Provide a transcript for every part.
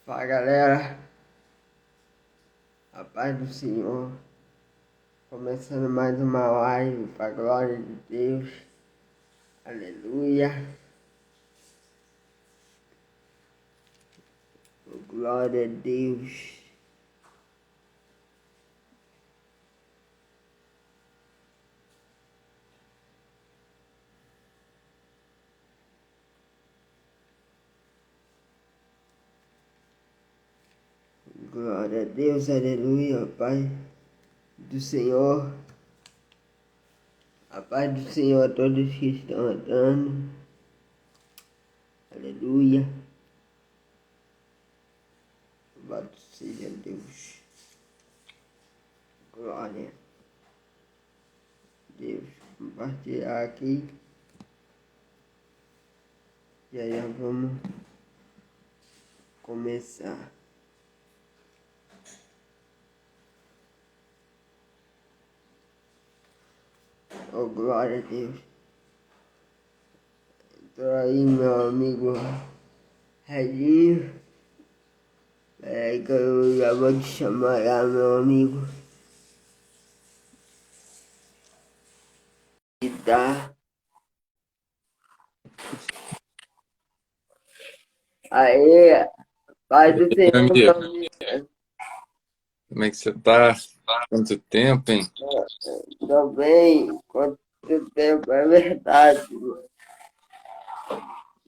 Fala galera, a paz do Senhor, começando mais uma live para a glória de Deus, aleluia, glória a Deus, glória a Deus, aleluia, a paz do Senhor, a paz do Senhor a todos que estão entrando, aleluia, louvado seja Deus, glória a Deus, compartilhar aqui, e aí vamos começar. Oh, glória a Deus. Tô aí, meu amigo Redinho. Peraí que eu já vou te chamar lá, meu amigo. E tá. Aí, Pai do Meu Senhor, meu amigo, amigo. como é que você tá? Quanto tempo, hein? Tô bem. Quanto tempo, é verdade.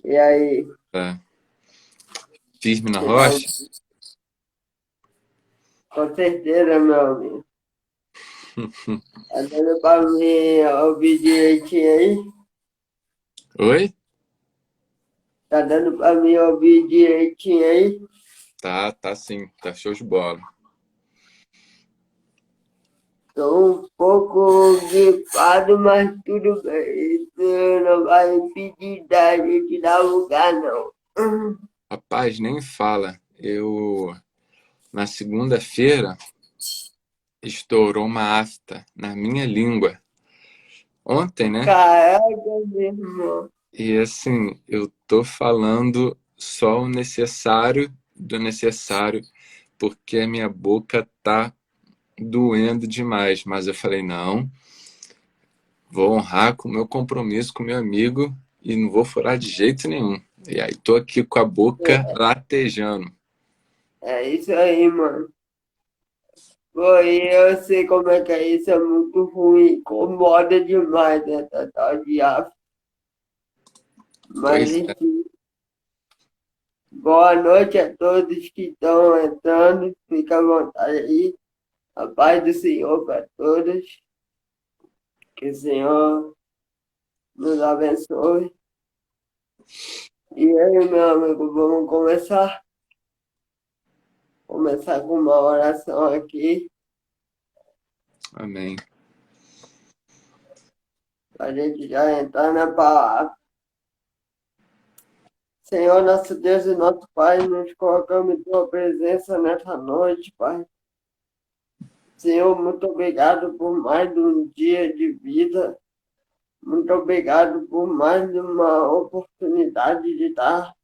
E aí? Tá firme na Você tá... rocha? Com certeza, meu amigo. Tá dando pra me ouvir direitinho aí? Oi? Tá dando pra me ouvir direitinho aí? Tá sim, tá show de bola. Tô um pouco gripado, mas tudo bem. Isso não vai impedir da gente dar lugar, não. Rapaz, nem fala. Na segunda-feira, estourou uma afta na minha língua. Ontem, né? Caraca, meu irmão. E assim, eu tô falando só o necessário do necessário, porque a minha boca tá doendo demais. Mas eu falei, não. Vou honrar com o meu compromisso com meu amigo e não vou furar de jeito nenhum. E aí tô aqui com a boca latejando. É isso aí, mano. Pô, e eu sei como é que é isso, é muito ruim, incomoda demais essa tal de afta. Mas Pois é, enfim, boa noite a todos que estão entrando. Fica à vontade aí. A paz do Senhor para todos. Que o Senhor nos abençoe. E aí, meu amigo, vamos começar com uma oração aqui, amém. para a gente já entrar na palavra. Senhor, nosso Deus e nosso Pai, nos colocamos em Tua presença nessa noite, Pai. Senhor, muito obrigado por mais um dia de vida. Muito obrigado por mais uma oportunidade de estar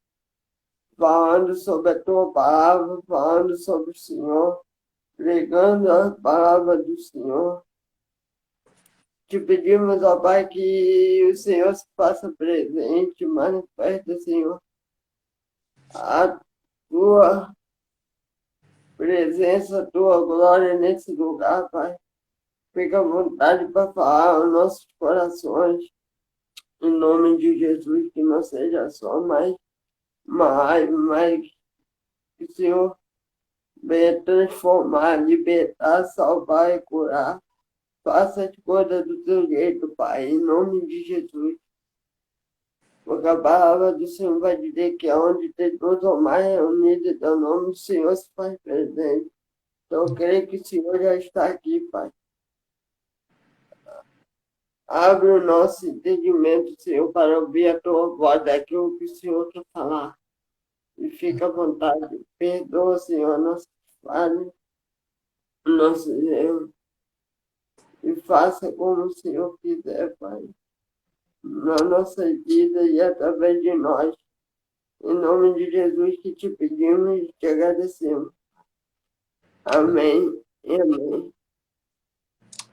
falando sobre a Tua palavra, falando sobre o Senhor, pregando a palavra do Senhor. Te pedimos, ó Pai, que o Senhor se faça presente, manifesta, Senhor, a tua presença, a tua glória nesse lugar, Pai. Fica à vontade para falar aos nossos corações, em nome de Jesus, que não seja só mas que o Senhor venha transformar, libertar, salvar e curar. Faça as coisas do teu jeito, Pai, em nome de Jesus. Porque a palavra do Senhor vai dizer que onde tem dois ou mais reunidos em teu nome, o Senhor se faz presente. Então, eu creio que o Senhor já está aqui, Pai. Abre o nosso entendimento, Senhor, para ouvir a tua voz daquilo que o Senhor quer falar. E fica à vontade. Perdoa, Senhor, nosso falhas, nossos erros. E faça como o Senhor quiser, Pai. Na nossa vida e através de nós. Em nome de Jesus que te pedimos e te agradecemos. Amém e amém.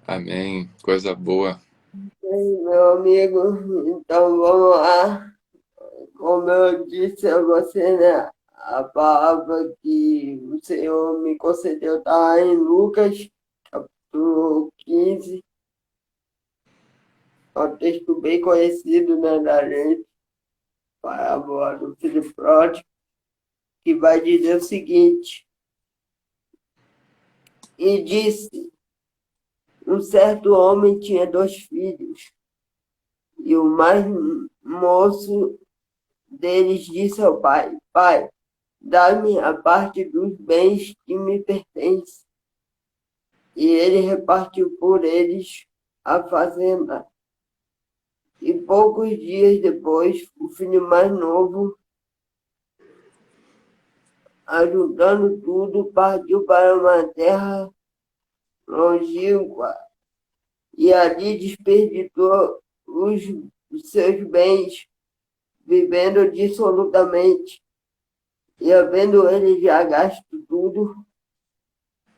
Amém. Coisa boa. Bem, meu amigo, então vamos lá. Como eu disse a você, né? A palavra que o Senhor me concedeu está em Lucas, capítulo 15. É um texto bem conhecido, né, da gente, parábola do filho pródigo, que vai dizer o seguinte: e disse, um certo homem tinha 2 filhos, e o mais moço deles disse ao pai: Pai, dá-me a parte dos bens que me pertence. E ele repartiu por eles a fazenda. E poucos dias depois, o filho mais novo, ajudando tudo, partiu para uma terra longínqua e ali desperdiçou os seus bens, vivendo dissolutamente. E havendo ele já gasto tudo,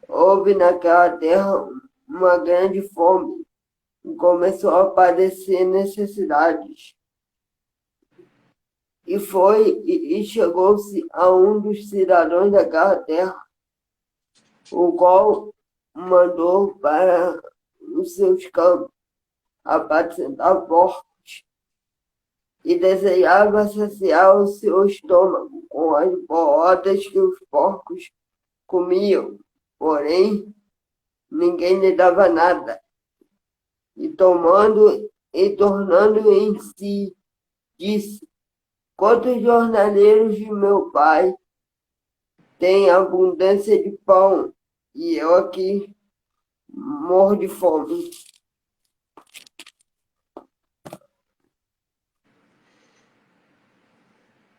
houve naquela terra uma grande fome e começou a padecer necessidades. E chegou-se a um dos cidadãos daquela terra, o qual mandou para os seus campos apacentar porcos e desejava saciar o seu estômago com as bolas que os porcos comiam, porém ninguém lhe dava nada. E tomando e tornando em si, disse: quantos jornaleiros de meu pai têm abundância de pão, e eu aqui morro de fome.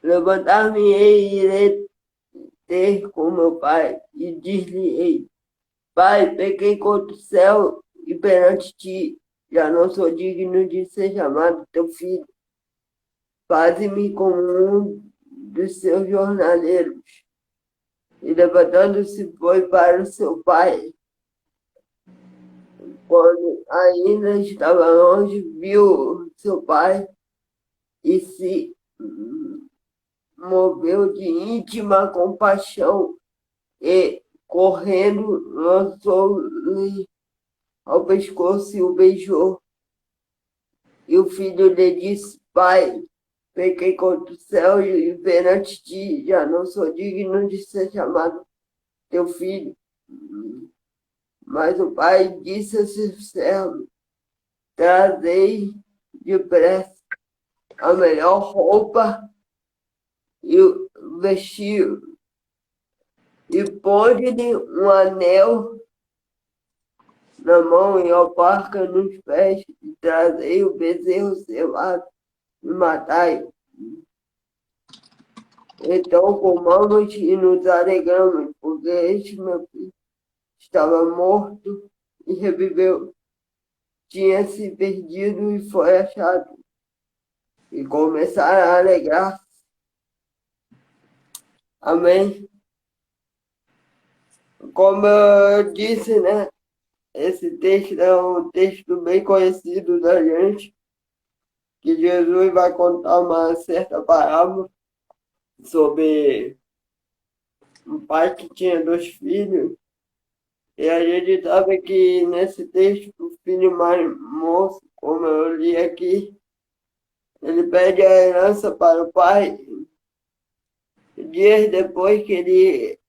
Levantar-me-ei e irei ter com meu pai, e dir-lhe-ei: Pai, pequei contra o céu e perante ti, já não sou digno de ser chamado teu filho. Faze-me como um dos seus jornaleiros. E levantando-se foi para o seu pai. Quando ainda estava longe, viu seu pai e se moveu de íntima compaixão e, correndo, lançou-lhe ao pescoço e o beijou. E o filho lhe disse: Pai, pequei contra o céu e perante ti, já não sou digno de ser chamado teu filho. Mas o pai disse a seu servo: Trazei depressa a melhor roupa e o vestiu, e pôde-lhe um anel na mão e alparca nos pés, e trazei o bezerro cevado e matai. Então comamos e nos alegramos, porque este meu filho estava morto e reviveu, tinha se perdido e foi achado. E começaram a alegrar. Amém. Como eu disse, né? Esse texto é um texto bem conhecido da gente, que Jesus vai contar uma certa parábola sobre um pai que tinha 2 filhos, e a gente sabe que nesse texto, o filho mais moço, como eu li aqui, ele pede a herança para o pai. Dias depois que ele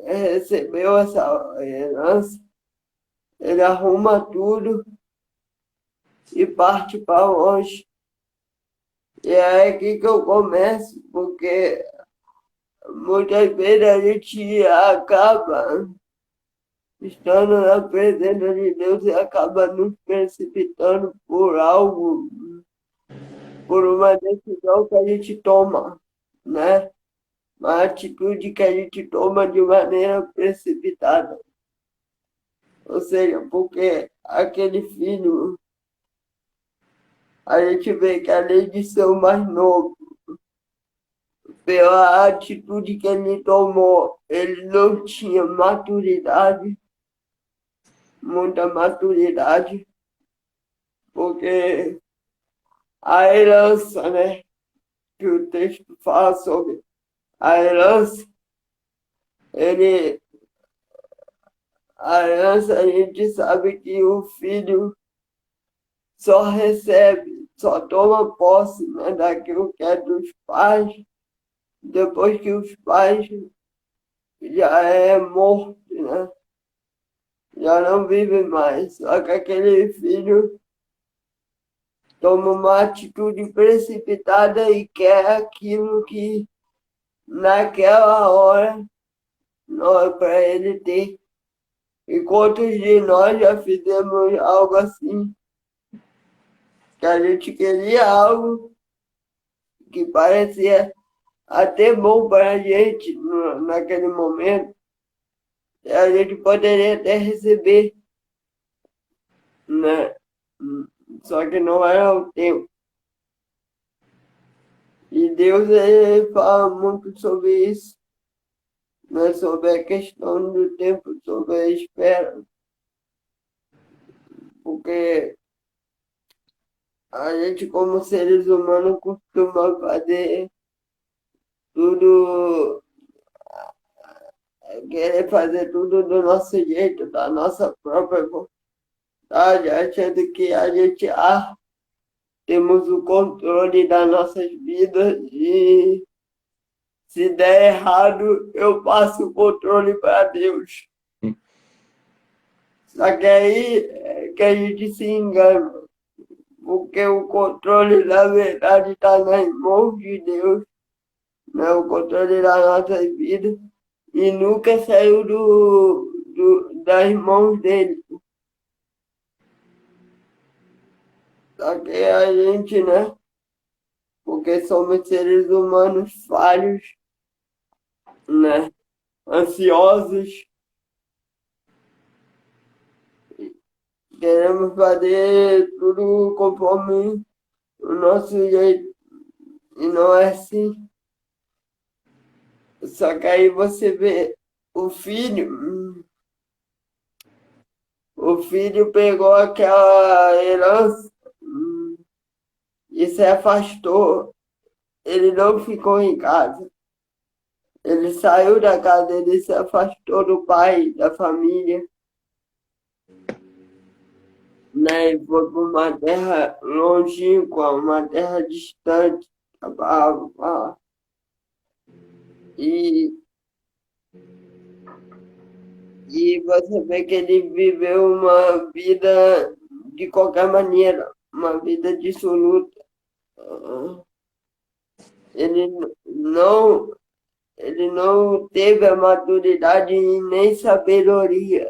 recebeu essa herança, ele arruma tudo e parte para longe. E é aqui que eu começo, porque muitas vezes a gente acaba estando na presença de Deus e acaba nos precipitando por algo, por uma decisão que a gente toma, né? Uma atitude que a gente toma de maneira precipitada. Ou seja, porque aquele filho, a gente vê que além de ser o mais novo, pela atitude que ele tomou. Ele não tinha maturidade, muita maturidade, porque a herança, né, que o texto fala sobre a herança, ele, a herança a gente sabe que o filho só recebe, só toma posse, né, daquilo que é dos pais, depois que os pais já é morto, né? Já não vive mais. Só que aquele filho toma uma atitude precipitada e quer aquilo que naquela hora não é para ele ter. E quantos de nós já fizemos algo assim, que a gente queria algo que parecia até bom para a gente naquele momento, e a gente poderia até receber, né? Só que não era o tempo. E Deus ele fala muito sobre isso, né? Sobre a questão do tempo, sobre a espera, porque a gente, como seres humanos, costuma fazer tudo, querer fazer tudo do nosso jeito, da nossa própria vontade, achando que a gente temos o controle das nossas vidas e se der errado, eu passo o controle para Deus. Só que aí é que a gente se engana, porque o controle, na verdade, está nas mãos de Deus, né? O controle das nossas vidas, e nunca saiu das mãos dele. Só que a gente, né? Porque somos seres humanos falhos, né? Ansiosos, queremos fazer tudo conforme o nosso jeito. E não é assim. Só que aí você vê o filho pegou aquela herança e se afastou. Ele não ficou em casa. Ele saiu da casa, ele se afastou do pai, da família, né? E foi para uma terra longínqua, uma terra distante. A palavra fala. E, e você vê que ele viveu uma vida de qualquer maneira, uma vida dissoluta. Ele não, ele não teve a maturidade e nem sabedoria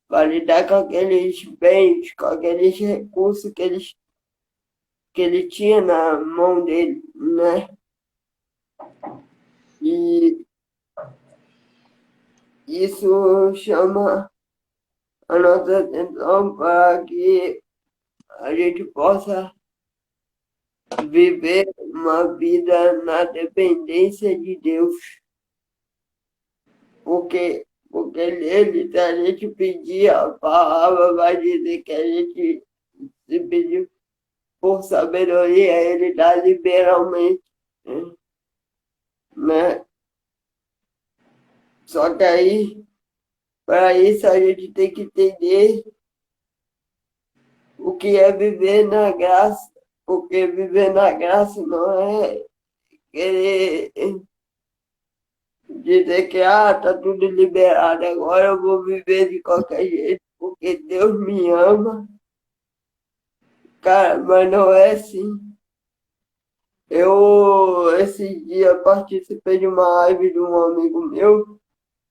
para lidar com aqueles bens, com aqueles recursos que ele tinha na mão dele, né? E isso chama a nossa atenção para que a gente possa viver uma vida na dependência de Deus, porque nele, se a gente pedir, a palavra vai dizer que a gente se pedir por sabedoria, ele dá liberalmente, né? Só que aí, para isso, a gente tem que entender o que é viver na graça, porque viver na graça não é querer dizer que tá tudo liberado, agora eu vou viver de qualquer jeito, porque Deus me ama. Cara, mas não é assim. Eu, esse dia, participei de uma live de um amigo meu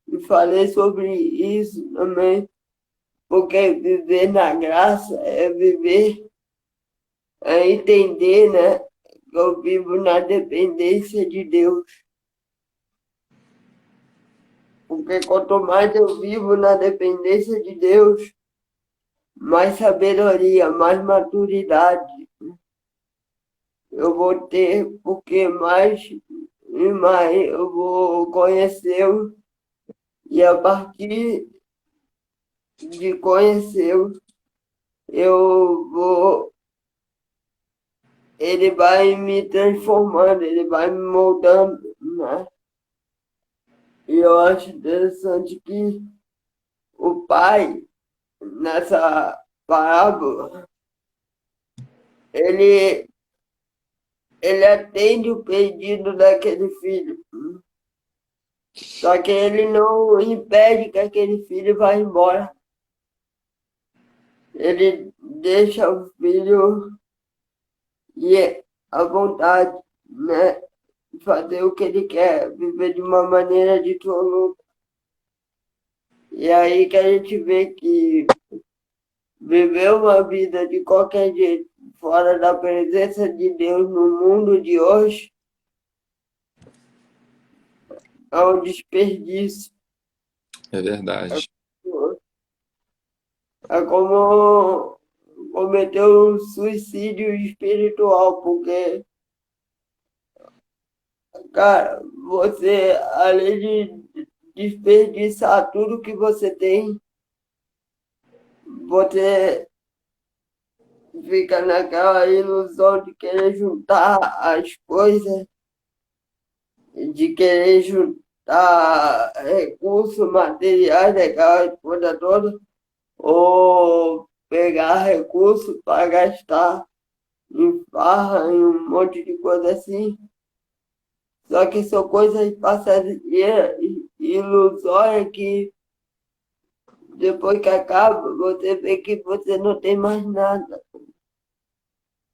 e falei sobre isso também, porque viver na graça é viver, é entender, né? Que eu vivo na dependência de Deus. Porque quanto mais eu vivo na dependência de Deus, mais sabedoria, mais maturidade eu vou ter, porque mais mas eu vou conhecê-lo e a partir de conhecê-lo, eu vou, ele vai me transformando, ele vai me moldando, né? E eu acho interessante que o pai, nessa parábola, ele, ele atende o pedido daquele filho, só que ele não impede que aquele filho vá embora. Ele deixa o filho ir à vontade, né? Fazer o que ele quer, viver de uma maneira dissoluta. E aí que a gente vê que viver uma vida de qualquer jeito, fora da presença de Deus no mundo de hoje, é um desperdício. É verdade. É como cometer um suicídio espiritual, porque, cara, você, além de desperdiçar tudo que você tem, você fica naquela ilusão de querer juntar as coisas, de querer juntar recursos materiais daquela coisa toda, ou pegar recursos para gastar em farra, em um monte de coisa assim. Só que são coisas passageiras e ilusórias que depois que acaba, você vê que você não tem mais nada.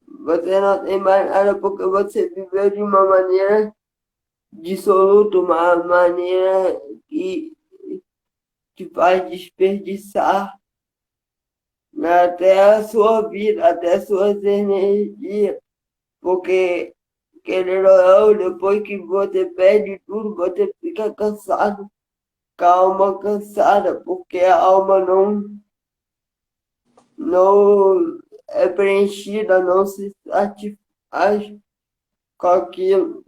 Você não tem mais nada porque você viveu de uma maneira dissoluta, uma maneira que te faz desperdiçar, né, até a sua vida, até as suas energias. Porque, querendo ou não, depois que você perde tudo, você fica cansado, com a alma cansada, porque a alma não é preenchida, não se satisfaz com aquilo,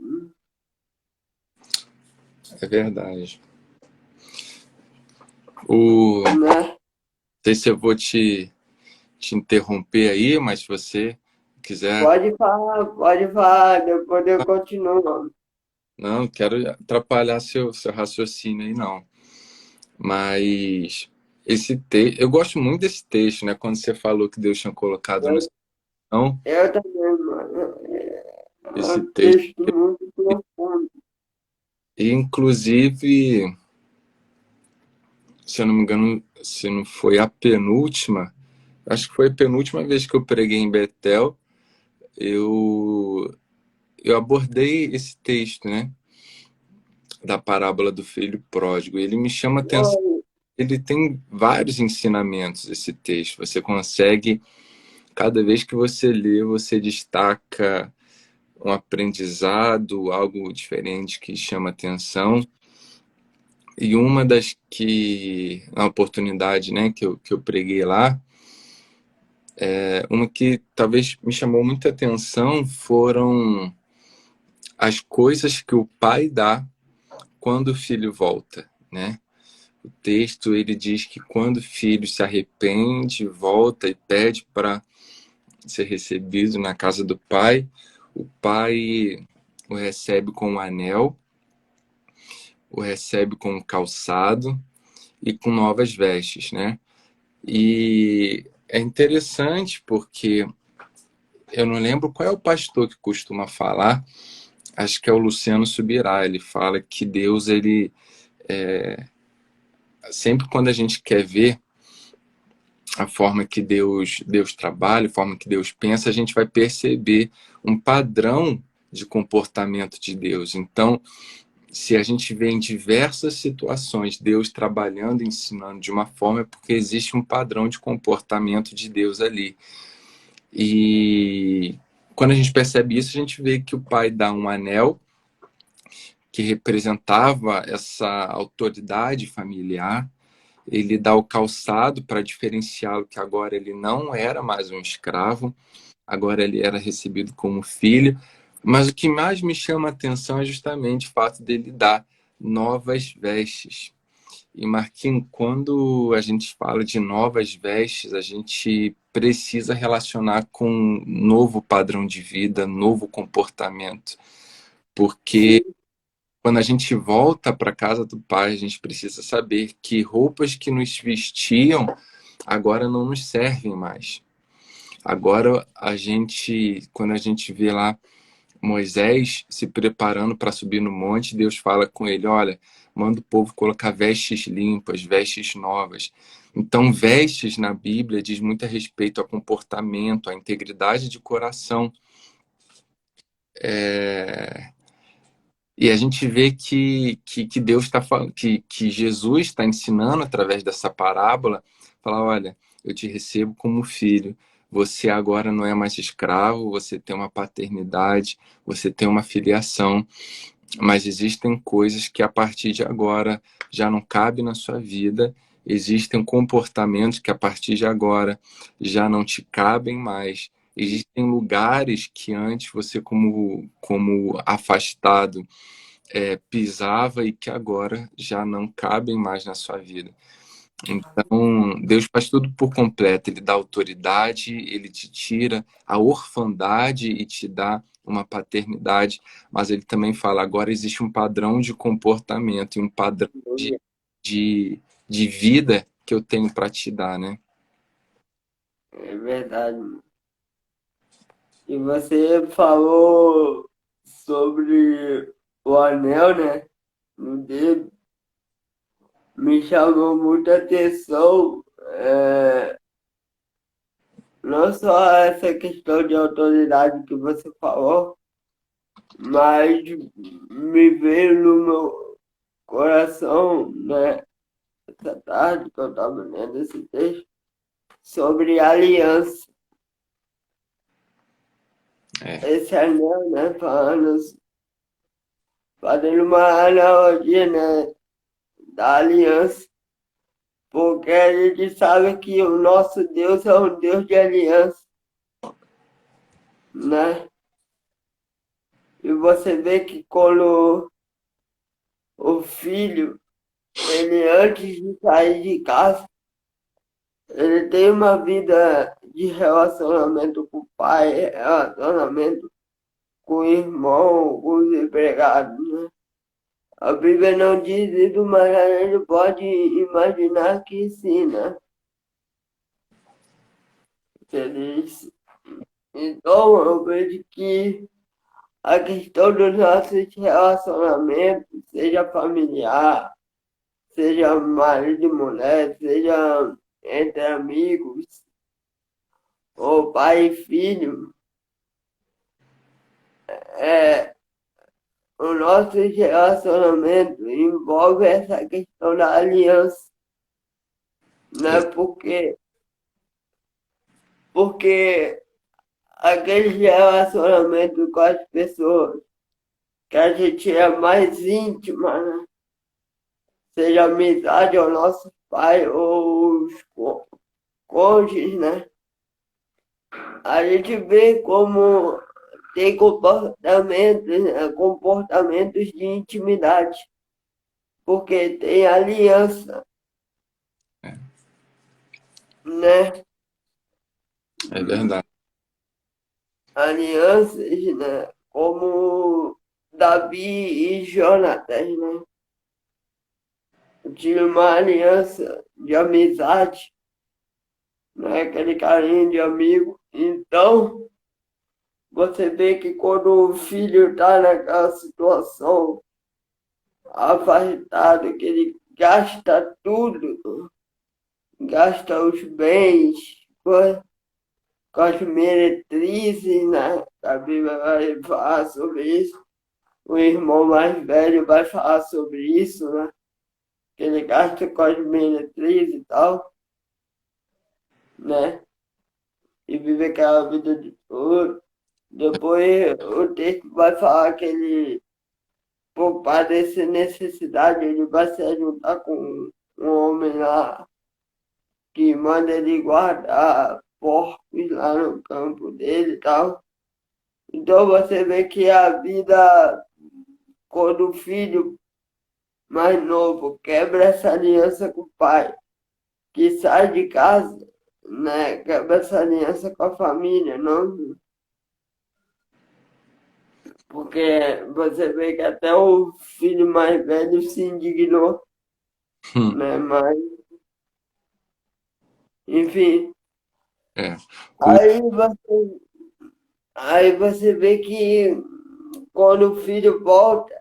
É verdade. Não né? sei se eu vou te interromper aí, mas se você quiser. Pode falar, depois eu continuo. Não quero atrapalhar seu raciocínio aí, não. Mas eu gosto muito desse texto, né? Quando você falou que Deus tinha colocado no Eu, chão, eu também, mano. É esse um texto. texto muito profundo. E, inclusive, se eu não me engano, se não foi a penúltima, acho que foi a penúltima vez que eu preguei em Betel, eu, eu abordei esse texto, né? Da parábola do filho pródigo. Ele me chama a atenção. Ele tem vários ensinamentos, esse texto. Você consegue, cada vez que você lê, você destaca um aprendizado, algo diferente que chama atenção. E uma das que, na oportunidade, né, que eu preguei lá, uma que talvez me chamou muita atenção foram as coisas que o pai dá quando o filho volta, né? O texto ele diz que quando o filho se arrepende, volta e pede para ser recebido na casa do pai, o pai o recebe com um anel, o recebe com um calçado e com novas vestes, né? E é interessante porque eu não lembro qual é o pastor que costuma falar, acho que é o Luciano Subirá, ele fala que Deus, ele sempre quando a gente quer ver a forma que Deus trabalha, a forma que Deus pensa, a gente vai perceber um padrão de comportamento de Deus. Então, se a gente vê em diversas situações Deus trabalhando, ensinando de uma forma, é porque existe um padrão de comportamento de Deus ali. E quando a gente percebe isso, a gente vê que o pai dá um anel que representava essa autoridade familiar, ele dá o calçado para diferenciá-lo, que agora ele não era mais um escravo, agora ele era recebido como filho, Mas o que mais me chama a atenção é justamente o fato dele dar novas vestes. E Marquinhos, quando a gente fala de novas vestes, a gente precisa relacionar com um novo padrão de vida, novo comportamento. Porque Sim, quando a gente volta para a casa do Pai, a gente precisa saber que roupas que nos vestiam agora não nos servem mais. Agora quando a gente vê lá Moisés se preparando para subir no monte, Deus fala com ele: olha, manda o povo colocar vestes limpas, vestes novas. Então, vestes na Bíblia diz muito a respeito ao comportamento, à integridade de coração. E a gente vê que Deus está falando, que Jesus está ensinando através dessa parábola, falar: olha, eu te recebo como filho. Você agora não é mais escravo, você tem uma paternidade, você tem uma filiação. Mas existem coisas que a partir de agora já não cabem na sua vida, existem comportamentos que a partir de agora já não te cabem mais, existem lugares que antes você, como afastado, pisava e que agora já não cabem mais na sua vida. Então, Deus faz tudo por completo. Ele dá autoridade, ele te tira a orfandade e te dá uma paternidade, mas ele também fala: agora existe um padrão de comportamento e um padrão de, de vida que eu tenho para te dar, né? é verdade. E você falou sobre o anel, né? No dedo. Me chamou muita atenção, não só essa questão de autoridade que você falou, mas me veio no meu coração, né, essa tarde que eu estava lendo esse texto, sobre aliança. É, Esse anel, né, fazendo uma analogia, né, da aliança, porque a gente sabe que o nosso Deus é um Deus de aliança, né? E você vê que quando o filho, ele antes de sair de casa, ele tem uma vida de relacionamento com o pai, relacionamento com o irmão, com os empregados, né? A Bíblia não diz isso, mas a gente pode imaginar que sim, né? Feliz. Então, eu vejo que a questão dos nossos relacionamentos, seja familiar, seja marido e mulher, seja entre amigos, ou pai e filho, é, o nosso relacionamento envolve essa questão da aliança, né? Porque aquele relacionamento com as pessoas que a gente é mais íntima, né? Seja amizade ao nosso pai ou os cônjuges, né? A gente vê como tem comportamentos, né? Comportamentos de intimidade, porque tem aliança, né? é verdade. Alianças, né? Como Davi e Jonatas, né? Tinha uma aliança de amizade, né? Aquele carinho de amigo. Então, você vê que quando o filho está naquela situação afastado, que ele gasta tudo, gasta os bens com as meretrizes, né? A Bíblia vai falar sobre isso. O irmão mais velho vai falar sobre isso, né? Que ele gasta com as meretrizes e tal, né? E vive aquela vida de ouro. Depois o texto vai falar que ele, por padecer necessidade, ele vai se juntar com um homem lá que manda ele guardar porcos lá no campo dele e tal. Então você vê que a vida, quando o filho mais novo quebra essa aliança com o pai, que sai de casa, né? Quebra essa aliança com a família, não? Porque você vê que até o filho mais velho se indignou, Hum, né? Mas, enfim, é. O- aí você, aí você vê que quando o filho volta,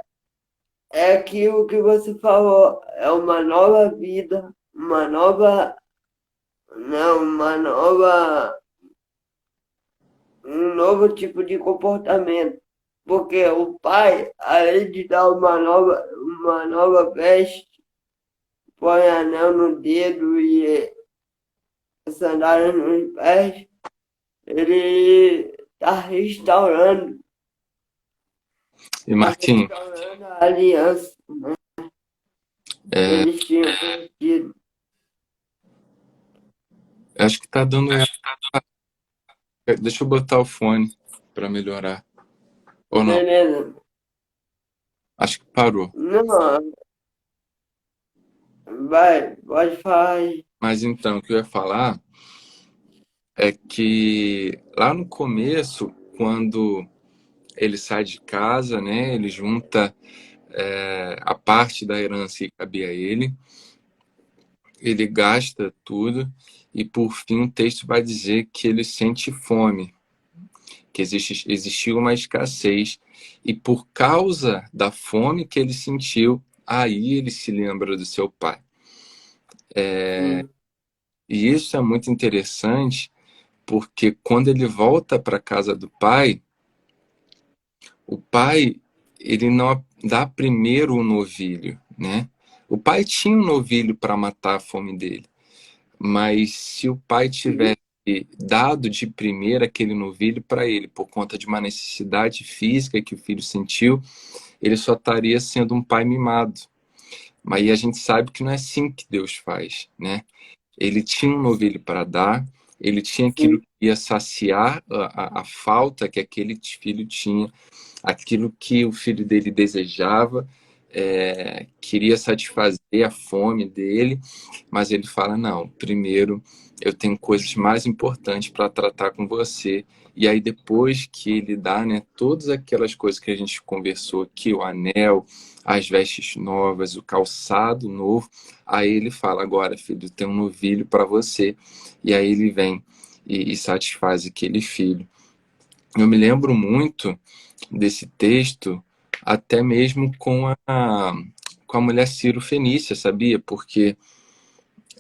é aquilo que você falou, é uma nova vida, uma nova, não, uma nova, um novo tipo de comportamento. Porque o pai, além de dar uma nova veste, põe anel no dedo e sandália nos pés, ele E tá Martim, restaurando a aliança que é, eles tinham perdido. acho que tá dando erro. Deixa eu botar o fone para melhorar. Ou não? Beleza? Acho que parou. Não, vai, pode falar aí. Mas então, o que eu ia falar é que lá no começo, quando ele sai de casa, né, ele junta a parte da herança que cabia a ele, ele gasta tudo e por fim o texto vai dizer que ele sente fome, que existiu uma escassez e por causa da fome que ele sentiu, aí ele se lembra do seu pai. Sim, E isso é muito interessante porque quando ele volta para a casa do pai, o pai ele não dá primeiro o novilho, né? O pai tinha um novilho para matar a fome dele, mas se o pai sim, tivesse dado de primeira aquele novilho para ele por conta de uma necessidade física que o filho sentiu, ele só estaria sendo um pai mimado. Mas aí a gente sabe que não é assim que Deus faz, né? Ele tinha um novilho para dar, ele tinha aquilo sim, que ia saciar a falta que aquele filho tinha, aquilo que o filho dele desejava, queria satisfazer a fome dele, mas ele fala: não, primeiro eu tenho coisas mais importantes para tratar com você. E aí, depois que ele dá, né, todas aquelas coisas que a gente conversou aqui, o anel, as vestes novas, o calçado novo, aí ele fala: agora, filho, tem um novilho para você. E aí ele vem e satisfaz aquele filho. Eu me lembro muito desse texto, até mesmo com a mulher Ciro Fenícia, sabia? Porque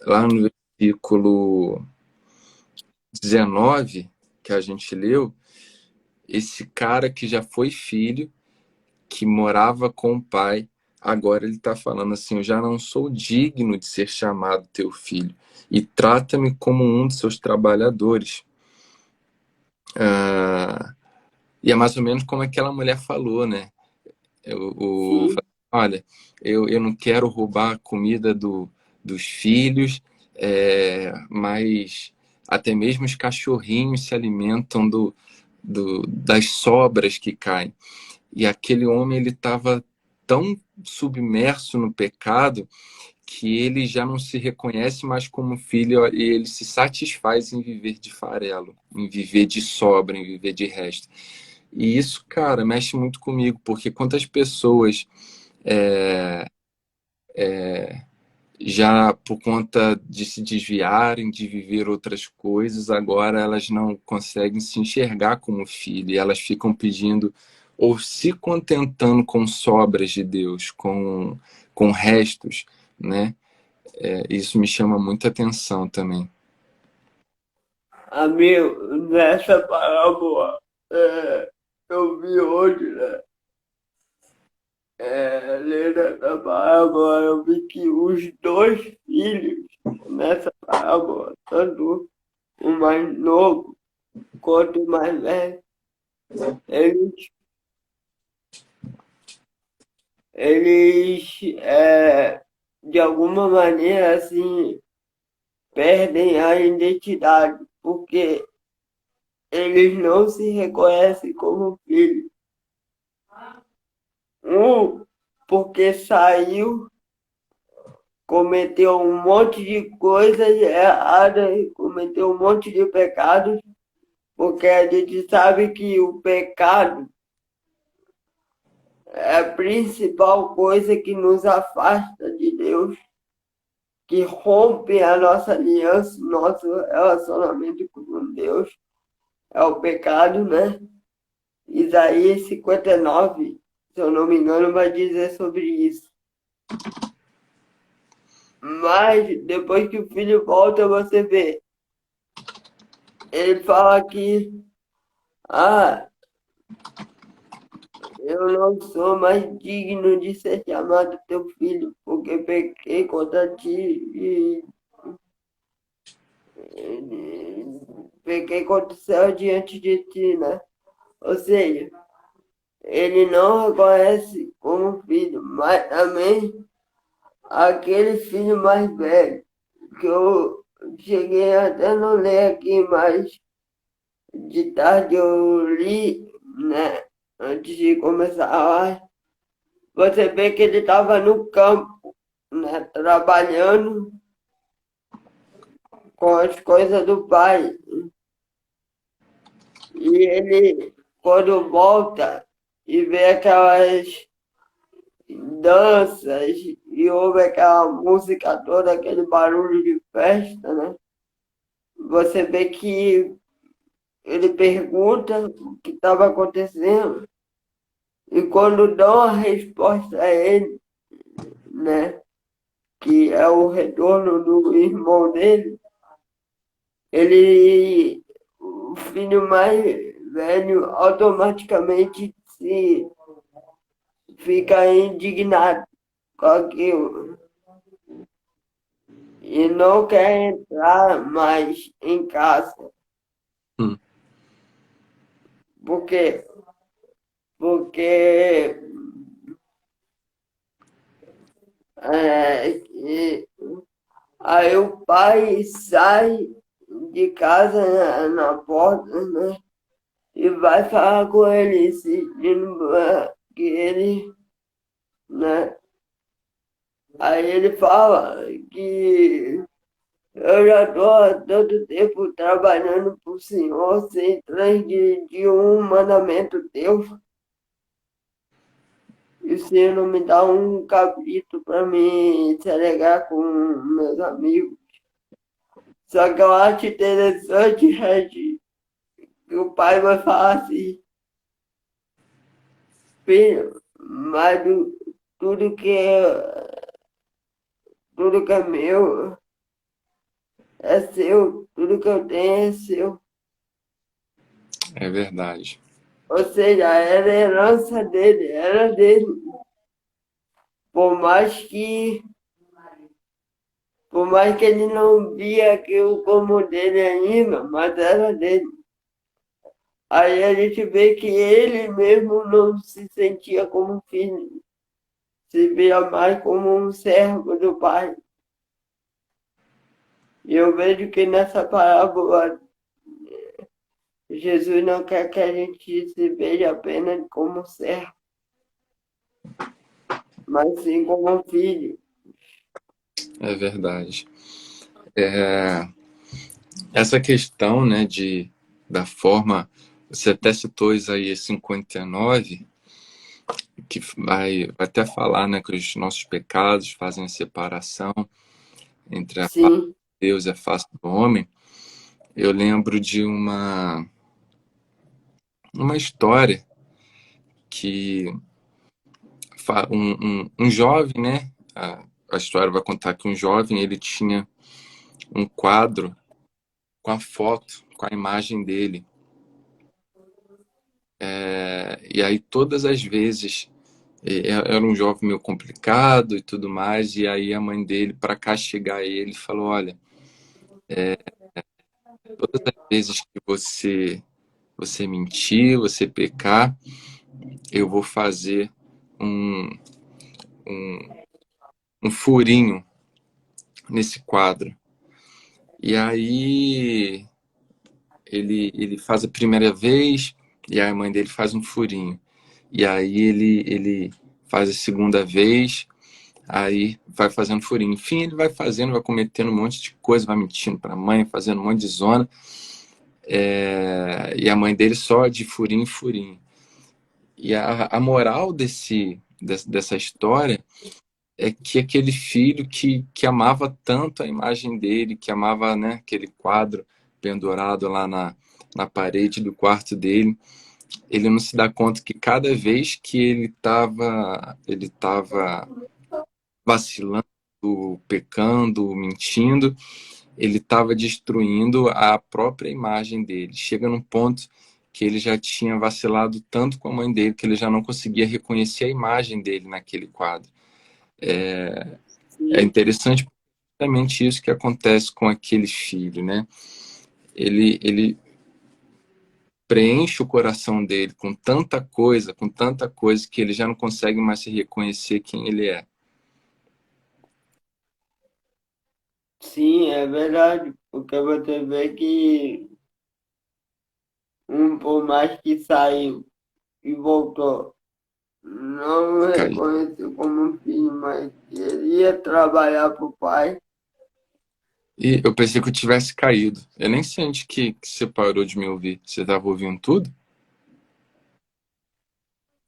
lá no versículo 19 que a gente leu, esse cara que já foi filho, que morava com o pai, agora ele está falando assim: eu já não sou digno de ser chamado teu filho, e trata-me como um de seus trabalhadores. Ah, e é mais ou menos como aquela mulher falou, né? sim, Olha, eu não quero roubar a comida dos filhos, mas até mesmo os cachorrinhos se alimentam das sobras que caem. E aquele homem ele estava tão submerso no pecado que ele já não se reconhece mais como filho e ele se satisfaz em viver de farelo, em viver de sobra, em viver de resto. E isso, cara, mexe muito comigo, porque quantas pessoas já por conta de se desviarem, de viver outras coisas, agora elas não conseguem se enxergar como filho, e elas ficam pedindo ou se contentando com sobras de Deus, com restos, né? Isso me chama muita atenção também. amigo, nessa parábola, eu vi hoje, né? Lendo essa parábola, eu vi que os dois filhos nessa parábola, tanto o mais novo quanto o mais velho, eles, eles de alguma maneira, assim, perdem a identidade, porque eles não se reconhecem como filhos. Um, porque saiu, cometeu um monte de coisas erradas, cometeu um monte de pecados, porque a gente sabe que o pecado é a principal coisa que nos afasta de Deus, que rompe a nossa aliança, nosso relacionamento com Deus, é o pecado, né? Isaías 59, se eu não me engano, vai dizer sobre isso. Mas depois que o filho volta, você vê. Ele fala que, ah, eu não sou mais digno de ser chamado teu filho, porque pequei contra ti e pequei contra o céu diante de ti, né? Ou seja, ele não reconhece como filho, mas também aquele filho mais velho, que eu cheguei até não ler aqui, mas de tarde eu li, né? Antes de começar a live, você vê que ele estava no campo, né? Trabalhando com as coisas do pai. E ele, quando volta e vê aquelas danças e ouve aquela música toda, aquele barulho de festa, né? Você vê que ele pergunta o que estava acontecendo e quando dão a resposta a ele, né? Que é o retorno do irmão dele, ele, o filho mais velho, automaticamente se fica indignado com aquilo e não quer entrar mais em casa. Hum. Por quê? Porque aí o pai sai de casa na porta, né? E vai falar com ele, pedindo que ele, né? Aí ele fala que eu já estou há tanto tempo trabalhando para o Senhor sem transgredir um mandamento teu. E o Senhor não me dá um cabrito para me se alegar com meus amigos. Só que eu acho interessante, Regi, que o pai vai falar assim, filho, mas tudo que é meu é seu, tudo que eu tenho é seu. É verdade. Ou seja, era herança dele, era dele. Por mais que, por mais que ele não via aquilo como dele ainda, mas era dele. Aí a gente vê que ele mesmo não se sentia como filho, se via mais como um servo do pai. E eu vejo que nessa parábola Jesus não quer que a gente se veja apenas como servo, mas sim como filho. É verdade. É, essa questão, né, da forma, você até citou Isaías 59, que vai até falar, né, que os nossos pecados fazem a separação entre a face Sim, de Deus e a face do homem. Eu lembro de uma história que um jovem, né, a história vai contar que um jovem, ele tinha um quadro com a foto, com a imagem dele. E aí todas as vezes era um jovem meio complicado e tudo mais, e aí a mãe dele, para castigar ele, falou: olha, todas as vezes que você mentir, você pecar, eu vou fazer um, um, um furinho nesse quadro. E aí ele faz a primeira vez e a mãe dele faz um furinho. E aí ele faz a segunda vez, aí vai fazendo furinho. Enfim, ele vai fazendo, vai cometendo um monte de coisa, vai mentindo para a mãe, fazendo um monte de zona. E a mãe dele só de furinho em furinho. E a moral dessa história é que aquele filho que amava tanto a imagem dele, que amava, né, aquele quadro pendurado lá na parede do quarto dele, ele não se dá conta que cada vez que ele tava vacilando, pecando, mentindo, ele estava destruindo a própria imagem dele. Chega num ponto que ele já tinha vacilado tanto com a mãe dele que ele já não conseguia reconhecer a imagem dele naquele quadro. É Sim, interessante justamente isso que acontece com aquele filho, né? Ele preenche o coração dele com tanta coisa que ele já não consegue mais se reconhecer quem ele é. sim, é verdade, porque você vê que por mais que saiu e voltou, não o Cai. reconheceu como um filho, mas ele ia trabalhar para o pai. E eu pensei que eu tivesse caído. Eu nem sei onde que você parou de me ouvir. Você estava ouvindo tudo?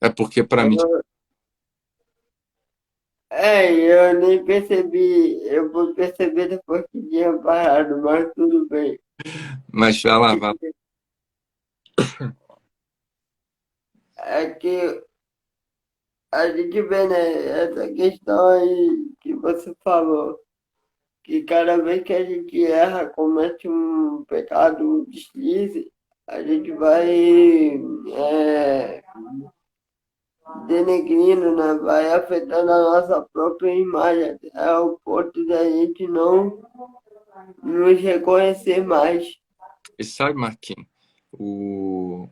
É porque para mim. Eu nem percebi, eu vou perceber depois que tinha parado, mas tudo bem. Mas vai lá, vai lá. É que a gente vê, né, essa questão aí que você falou, que cada vez que a gente erra, comete um pecado, um deslize, a gente vai denegrindo, né, vai afetando a nossa própria imagem, é o ponto da gente não nos reconhecer mais. E sabe, Marquinhos,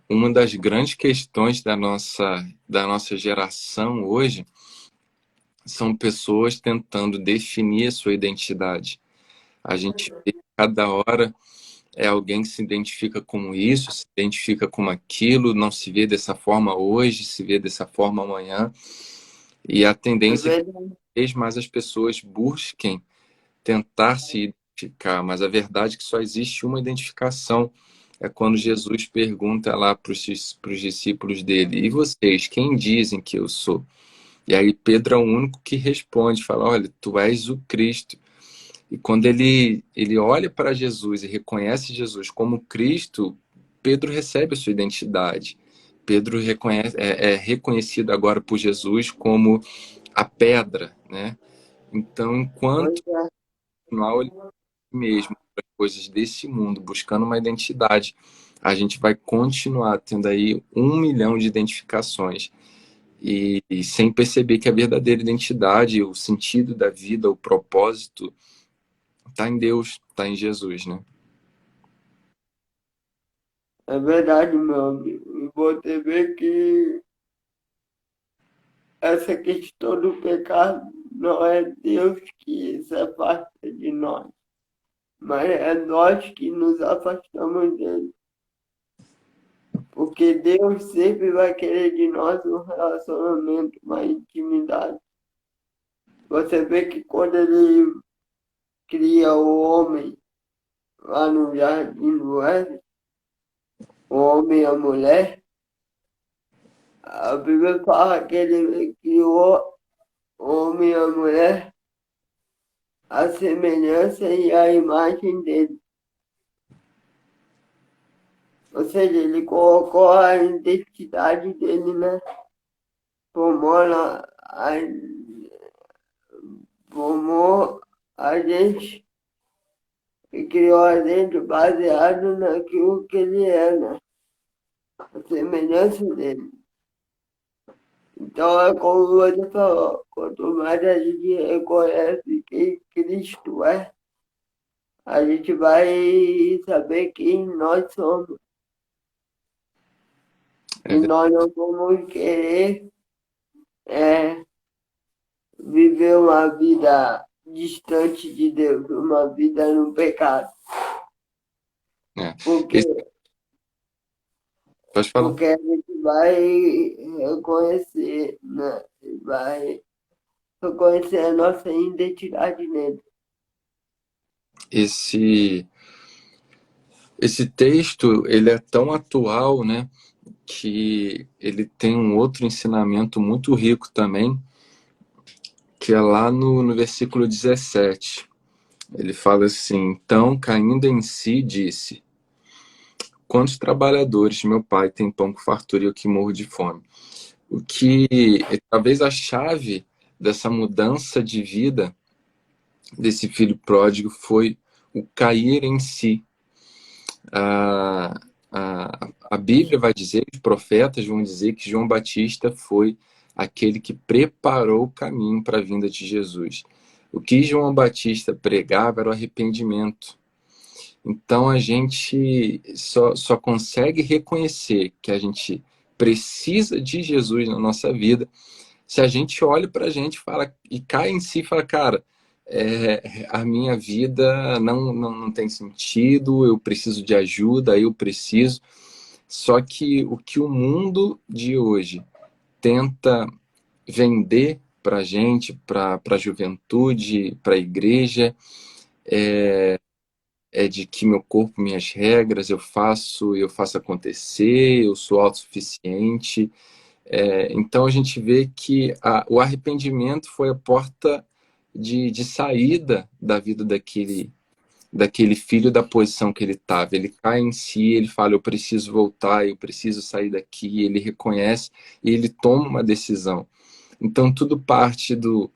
uma das grandes questões da nossa geração hoje são pessoas tentando definir a sua identidade. A gente vê que cada hora é alguém que se identifica como isso, se identifica como aquilo, não se vê dessa forma hoje, se vê dessa forma amanhã. E a É tendência é que cada verdade, vez mais as pessoas busquem tentar se identificar, mas a verdade é que só existe uma identificação. É quando Jesus pergunta lá para os discípulos dele: E vocês, quem dizem que eu sou? E aí Pedro é o único que responde, fala: Olha, tu és o Cristo. E quando ele olha para Jesus e reconhece Jesus como Cristo, Pedro recebe a sua identidade. Pedro é reconhecido agora por Jesus como a pedra, né? Então, pois enquanto é, continuar olhando mesmo para as coisas desse mundo, buscando uma identidade, a gente vai continuar tendo aí 1 milhão de identificações e sem perceber que a verdadeira identidade, o sentido da vida, o propósito está em Deus, está em Jesus, né? é verdade, meu amigo. E você vê que essa questão do pecado não é Deus que se afasta de nós, mas é nós que nos afastamos dele. Porque Deus sempre vai querer de nós um relacionamento, uma intimidade. Você vê que quando ele cria o homem lá no jardim do Éden, o homem e a mulher, a Bíblia fala que ele criou o homem e a mulher a semelhança e a imagem dele. Ou seja, ele colocou a identidade dele, né? Formou formou a gente e criou a gente baseado naquilo que ele é, né? A semelhança dele. Então é como você falou, quanto mais a gente reconhece quem Cristo é, a gente vai saber quem nós somos. É E nós não vamos querer é, viver uma vida distante de Deus, uma vida no pecado. É. Porque Esse Pode falar. porque a gente vai reconhecer, né? Vai reconhecer a nossa identidade nele. Esse, esse texto, ele é tão atual, né? Que ele tem um outro ensinamento muito rico também, que é lá no versículo 17. Ele fala assim: então, caindo em si, disse: quantos trabalhadores meu pai tem pão com fartura e eu que morro de fome? O que talvez a chave dessa mudança de vida desse filho pródigo foi o cair em si. A Bíblia vai dizer, os profetas vão dizer que João Batista foi aquele que preparou o caminho para a vinda de Jesus. O que João Batista pregava era o arrependimento. Então a gente só consegue reconhecer que a gente precisa de Jesus na nossa vida se a gente olha para a gente fala, e cai em si e fala, cara, a minha vida não tem sentido, eu preciso de ajuda, eu preciso. Só que o que o mundo de hoje tenta vender para a gente, para a juventude, para a igreja, é de que meu corpo, minhas regras, eu faço acontecer, eu sou autossuficiente. Então a gente vê que o arrependimento foi a porta de saída da vida daquele filho da posição que ele estava. Ele cai em si, ele fala, eu preciso voltar, eu preciso sair daqui, ele reconhece e ele toma uma decisão. Então tudo parte do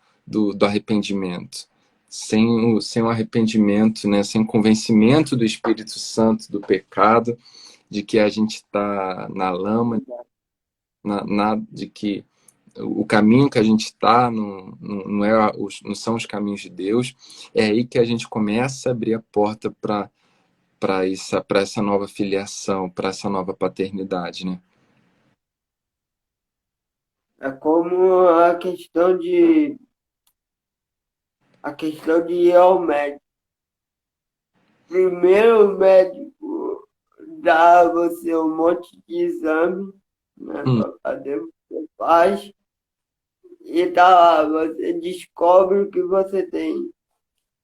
arrependimento. Sem o arrependimento, né, sem o convencimento do Espírito Santo do pecado, de que a gente está na lama, de que o caminho que a gente está não são os caminhos de Deus, é aí que a gente começa a abrir a porta para essa nova filiação, para essa nova paternidade, né? É como a questão de ir ao médico. Primeiro o médico dá a você um monte de exame, né, Hum, para fazer, você faz, e tá lá, você descobre que você tem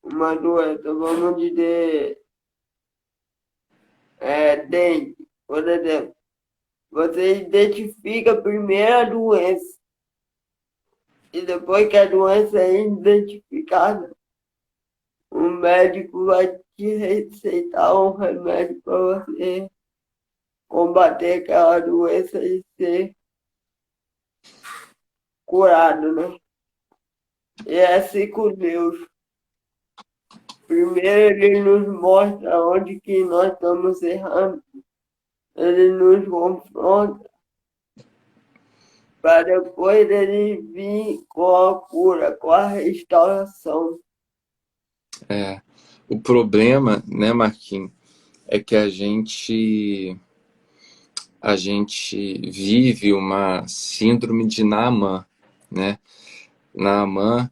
uma doença, vamos dizer, dengue, por exemplo. Você identifica primeiro a doença, e depois que a doença é identificada, o médico vai te receitar um remédio para você combater aquela doença e ser curado, né? E é assim com Deus. Primeiro ele nos mostra onde que nós estamos errando. Ele nos confronta para depois ele vir com a cura, com a restauração. o problema, né, Marquinhos, é que a gente vive uma síndrome de Naamã, né? Naamã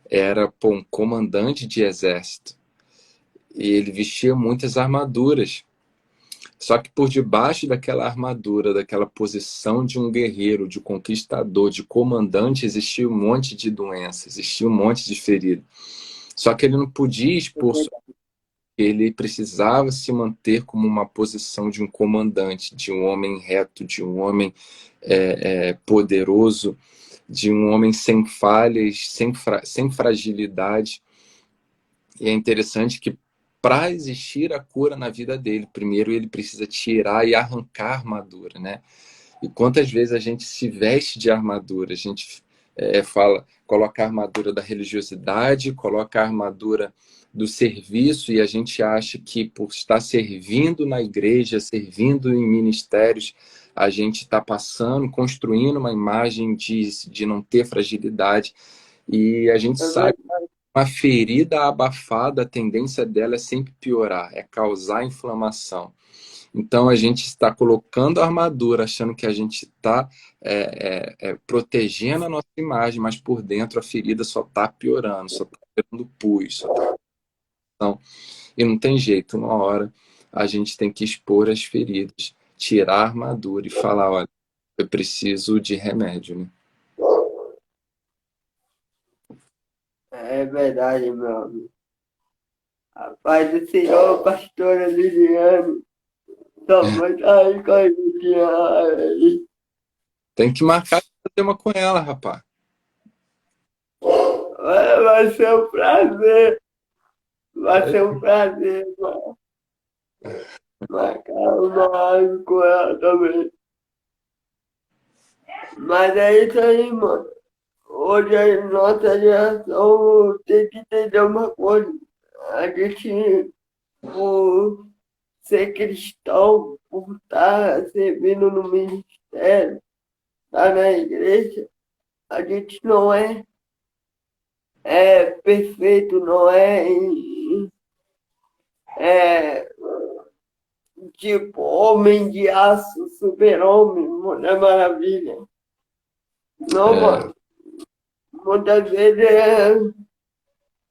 era um comandante de exército e ele vestia muitas armaduras. Só que por debaixo daquela armadura, daquela posição de um guerreiro, de conquistador, de comandante, existia um monte de doenças, existia um monte de feridas. Só que ele não podia expor, ele precisava se manter como uma posição de um comandante, de um homem reto, de um homem poderoso, de um homem sem falhas, sem fragilidade. E é interessante que para existir a cura na vida dele, primeiro ele precisa tirar e arrancar a armadura, né? E quantas vezes a gente se veste de armadura, a gente coloca a armadura da religiosidade, coloca a armadura do serviço e a gente acha que por estar servindo na igreja, servindo em ministérios, a gente está passando, construindo uma imagem de não ter fragilidade. E a gente sabe uma ferida abafada, a tendência dela é sempre piorar, é causar inflamação. Então a gente está colocando a armadura, achando que a gente está protegendo a nossa imagem, mas por dentro a ferida só está piorando, só está gerando pus, só tá... E não tem jeito, uma hora a gente tem que expor as feridas, tirar a armadura e falar, olha, eu preciso de remédio, né? É verdade, meu amigo. A paz do Senhor, pastora Liliane. Sua mãe tá aí com a gente. Ai. Tem que marcar tema com ela, rapaz. Vai ser um prazer. Vai ser um prazer, mano. Marcar uma live com ela também. Mas é isso aí, mano. Hoje a nossa geração tem que entender uma coisa. A gente, por ser cristão, por estar servindo no ministério, estar na igreja, a gente não é perfeito, não é tipo homem de aço, super-homem, Mulher Maravilha. Não, É, mano. Muitas vezes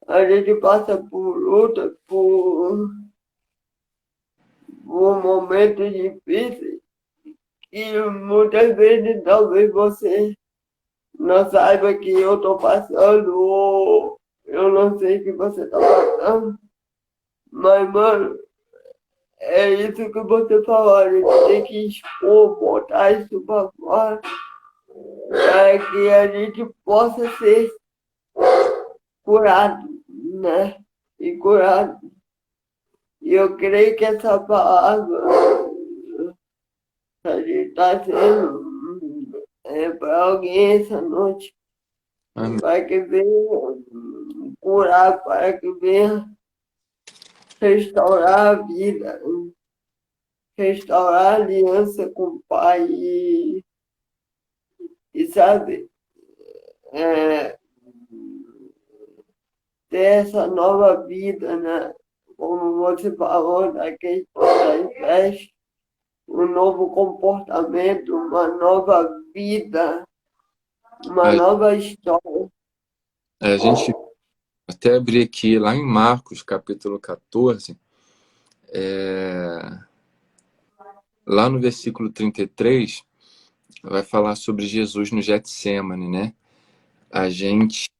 a gente passa por luta, por momentos difíceis, e muitas vezes talvez você não saiba que eu estou passando, ou eu não sei o que você está passando. Mas, mano, é isso que você falou, a gente tem que expor, botar isso para fora, para que a gente possa ser curado, né? E curado. E eu creio que essa palavra a gente está sendo para alguém essa noite, amém. para que venha curar, para que venha restaurar a vida, restaurar a aliança com o Pai e sabe, é, ter essa nova vida, né? Como você falou, da questão das vestes, um novo comportamento, uma nova vida, uma A, nova história. a gente até abrir aqui lá em Marcos, capítulo 14, lá no versículo 33, vai falar sobre Jesus no Getsemane, né? A gente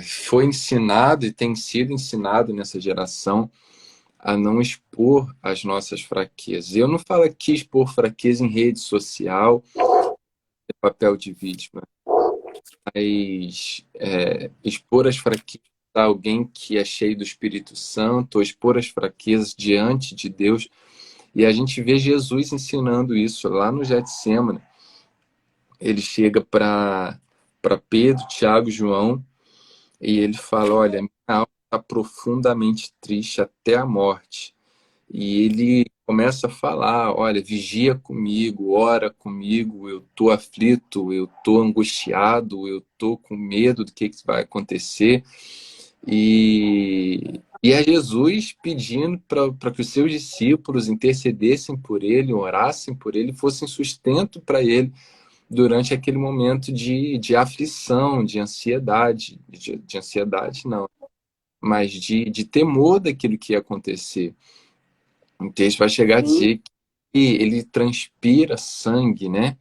foi ensinado e tem sido ensinado nessa geração a não expor as nossas fraquezas. Eu não falo aqui expor fraqueza em rede social, papel de vítima, mas expor as fraquezas a alguém que é cheio do Espírito Santo, ou expor as fraquezas diante de Deus. E a gente vê Jesus ensinando isso lá no Getsemane. Ele chega para Pedro, Tiago e João e ele fala, olha, minha alma está profundamente triste até a morte. E ele começa a falar, olha, vigia comigo, ora comigo, eu estou aflito, eu estou angustiado, eu estou com medo do que vai acontecer. E é Jesus pedindo para que os seus discípulos intercedessem por ele, orassem por ele, fossem sustento para ele durante aquele momento de aflição, de ansiedade, de ansiedade não, mas de temor daquilo que ia acontecer. O texto vai chegar a Sim, dizer que ele transpira sangue, né?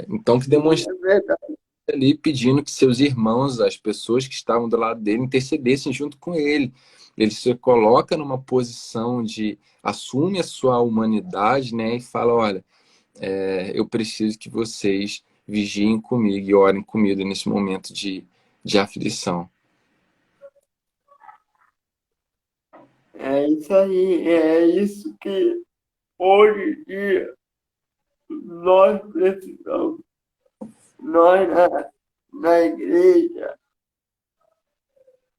Então, que demonstra é verdade. ali pedindo que seus irmãos, as pessoas que estavam do lado dele, intercedessem junto com ele. Ele se coloca numa posição de assume a sua humanidade, né? E fala, olha, eu preciso que vocês vigiem comigo e orem comigo nesse momento de aflição. É isso aí, é isso que hoje em dia nós precisamos. Nós na igreja,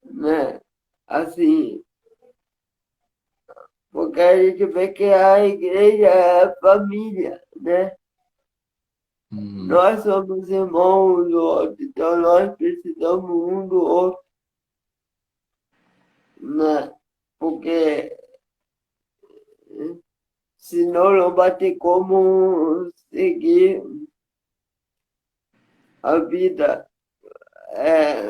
né? Assim, porque a gente vê que a igreja é a família, né? Hum, Nós somos irmãos um do outro, então nós precisamos um do outro, né? Porque senão não vai ter como seguir a vida. É,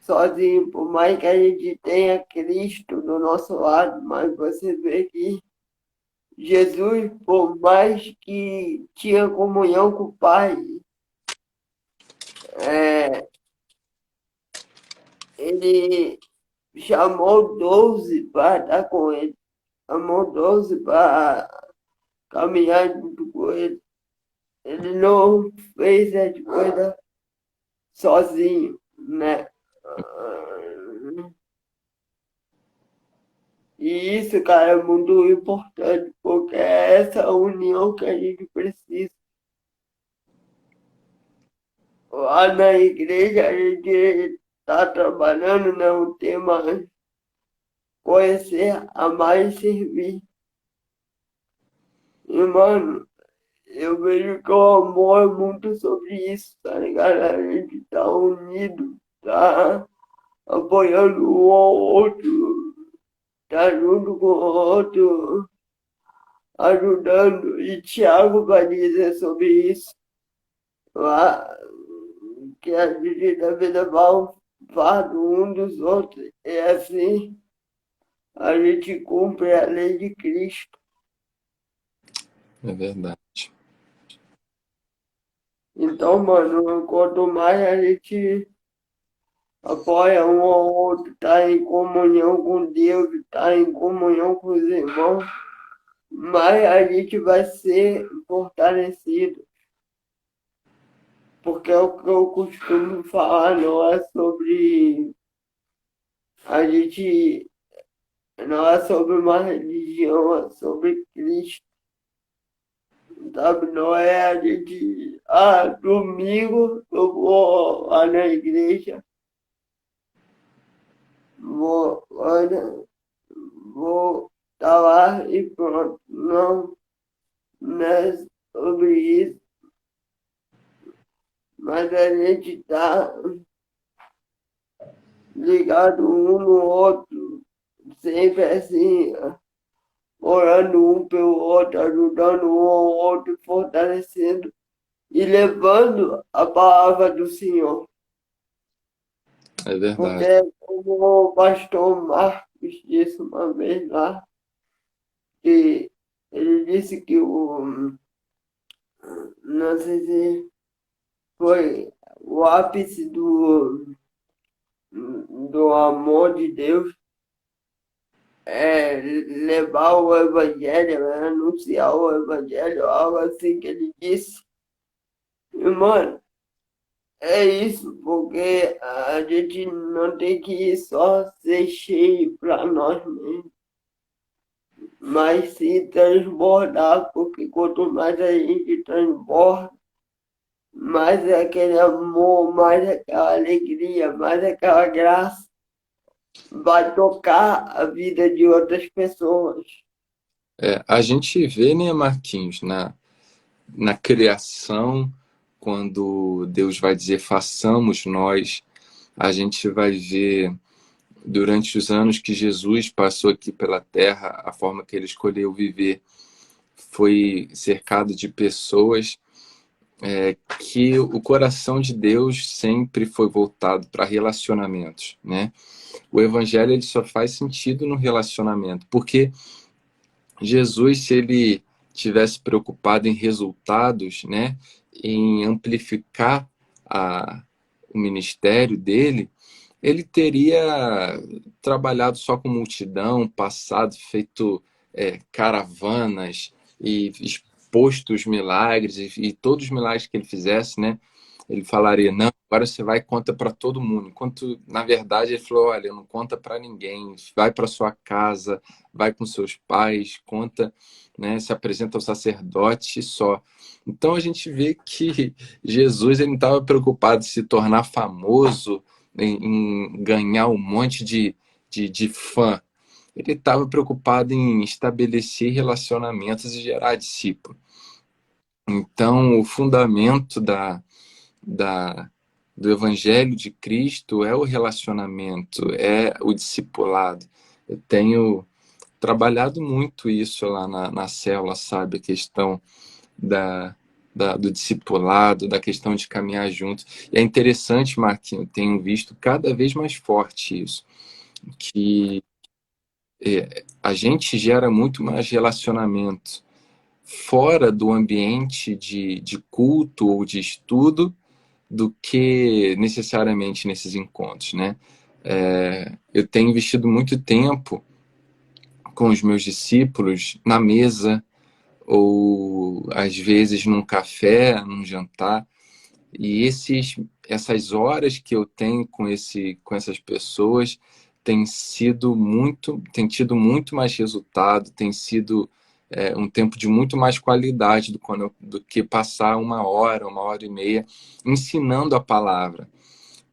sozinho, por mais que a gente tenha Cristo do nosso lado, mas você vê que Jesus, por mais que tinha comunhão com o Pai, é, ele chamou 12 para estar com ele, chamou 12 para caminhar junto com ele. Ele não fez as coisas sozinho, né? E isso, cara, é muito importante, porque é essa união que a gente precisa. Lá na igreja a gente está trabalhando, né, o tema conhecer, amar e servir. E, mano, eu vejo que o amor é muito sobre isso, tá ligado? A gente tá unido, tá apoiando um ao outro, tá junto com o outro, ajudando. E Thiago vai dizer sobre isso lá, que a gente deve levar o fardo um dos outros. E assim a gente cumpre a lei de Cristo. É verdade. Então, mano, quanto mais a gente apoia um ao outro, tá em comunhão com Deus, tá em comunhão com os irmãos, mais a gente vai ser fortalecido. Porque é o que eu costumo falar, não é sobre a gente, não é sobre uma religião, é sobre Cristo. Sabe, não é a gente, domingo eu vou lá na igreja, olha, vou estar lá e pronto. Não, não é sobre isso, mas a gente está ligado um no outro, sempre assim, orando um pelo outro, ajudando um ao outro, fortalecendo e levando a palavra do Senhor. É verdade. Porque como o pastor Marcos disse uma vez lá, que ele disse que não sei se foi o ápice do amor de Deus é levar o evangelho, anunciar o evangelho, algo assim que ele disse. E, mano, é isso, porque a gente não tem que só ser cheio para nós mesmos, mas se transbordar, porque quanto mais a gente transborda, mais aquele amor, mais aquela alegria, mais aquela graça vai tocar a vida de outras pessoas. A gente vê, né, Marquinhos, na criação, quando Deus vai dizer façamos nós, a gente vai ver durante os anos que Jesus passou aqui pela terra, a forma que ele escolheu viver foi cercado de pessoas que o coração de Deus sempre foi voltado para relacionamentos, né? O evangelho ele só faz sentido no relacionamento, porque Jesus, se ele tivesse preocupado em resultados, né, em amplificar o ministério dele, ele teria trabalhado só com multidão, passado, feito caravanas e exposto os milagres e todos os milagres que ele fizesse, né? Ele falaria, não, agora você vai e conta para todo mundo. Enquanto, na verdade, ele falou, olha, não conta para ninguém, vai para sua casa, vai com seus pais, conta, né, se apresenta ao sacerdote só. Então a gente vê que Jesus ele não estava preocupado em se tornar famoso, em ganhar um monte de fã. Ele estava preocupado em estabelecer relacionamentos e gerar discípulo. Então, o fundamento da, do Evangelho de Cristo é o relacionamento, é o discipulado. Eu tenho trabalhado muito isso lá na célula, sabe? A questão do discipulado, da questão de caminhar junto. E é interessante, Marquinhos, tenho visto cada vez mais forte isso, que a gente gera muito mais relacionamento fora do ambiente de culto ou de estudo do que necessariamente nesses encontros, né? Eu tenho investido muito tempo com os meus discípulos na mesa, ou às vezes num café, num jantar, e essas horas que eu tenho com essas pessoas tem tido muito mais resultado, tem sido um tempo de muito mais qualidade do que passar uma hora e meia ensinando a palavra.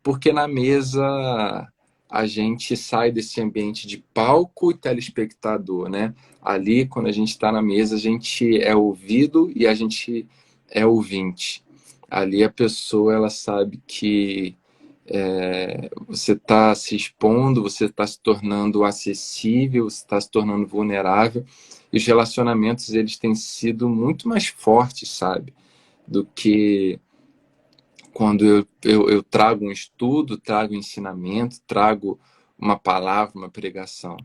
Porque na mesa a gente sai desse ambiente de palco e telespectador, né? Ali, quando a gente está na mesa, a gente é ouvido e a gente é ouvinte. Ali a pessoa, ela sabe que você está se expondo, você está se tornando acessível, você está se tornando vulnerável, e os relacionamentos, eles têm sido muito mais fortes, sabe? Do que quando eu trago um estudo, trago um ensinamento, trago uma palavra, uma pregação.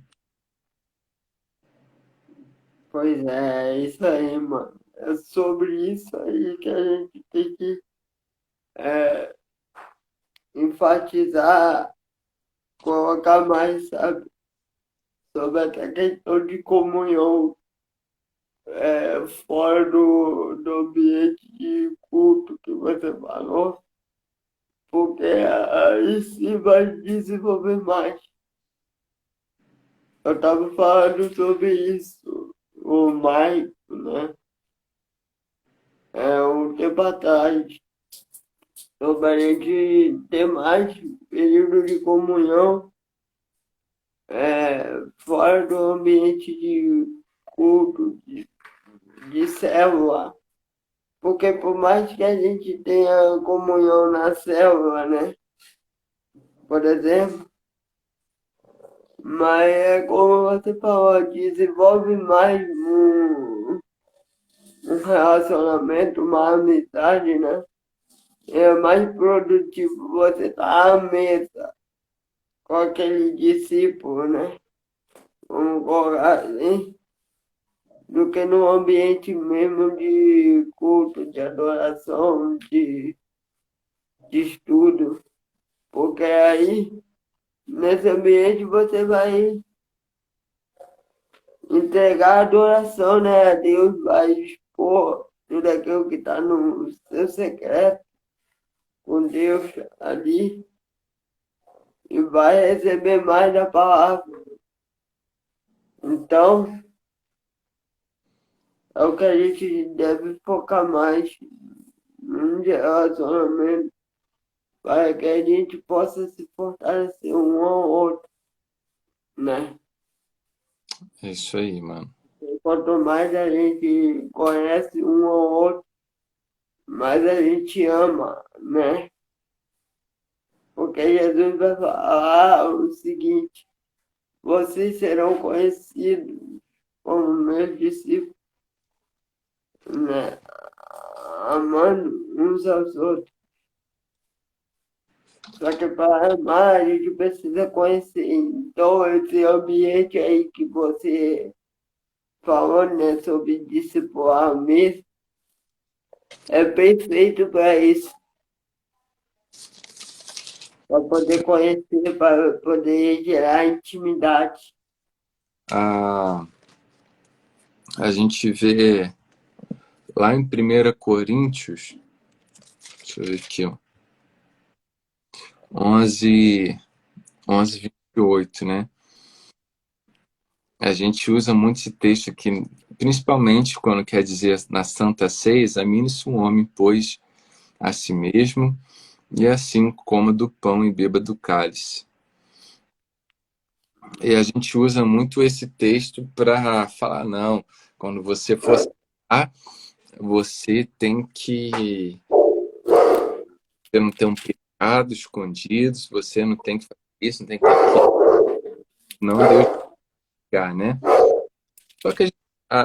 Pois é isso aí, mano. É sobre isso aí que a gente tem que é, enfatizar, colocar mais, sabe? Sobre essa questão de comunhão fora do ambiente de culto que você falou, porque aí sim vai desenvolver mais. Eu estava falando sobre isso, o Maico, né? Um tempo atrás, sobre a gente ter mais período de comunhão fora do ambiente de culto, de célula. Porque por mais que a gente tenha comunhão na célula, né? Por exemplo, mas é como você falou, desenvolve mais um relacionamento, uma amizade, né? É mais produtivo você estar à mesa com aquele discípulo, né? Vamos colocar assim, do que no ambiente mesmo de culto, de adoração, de estudo. Porque aí, nesse ambiente, você vai entregar a adoração, né, a Deus, vai expor tudo aquilo que está no seu secreto com Deus ali e vai receber mais da palavra. Então, é o que a gente deve focar mais num relacionamento para que a gente possa se fortalecer um ao outro, né? É isso aí, mano. E quanto mais a gente conhece um ao outro, mais a gente ama, né? Porque Jesus vai falar o seguinte: vocês serão conhecidos como meus discípulos, né? Amando uns aos outros. Só que para amar, a gente precisa conhecer. Então, esse ambiente aí que você falou, né, sobre discipular mesmo, é perfeito para isso. Para poder conhecer, para poder gerar intimidade. A gente vê lá em 1 Coríntios, deixa eu ver aqui, ó, 11:28, né? A gente usa muito esse texto aqui, principalmente quando quer dizer na Santa Ceia, examine-se um homem, pois, a si mesmo, e assim coma do pão e beba do cálice. E a gente usa muito esse texto para falar, não, quando você for cear, você tem que você não tem um pecado escondido, você não tem que fazer isso, não tem que fazer aquilo, não Deus pegar, né? Só que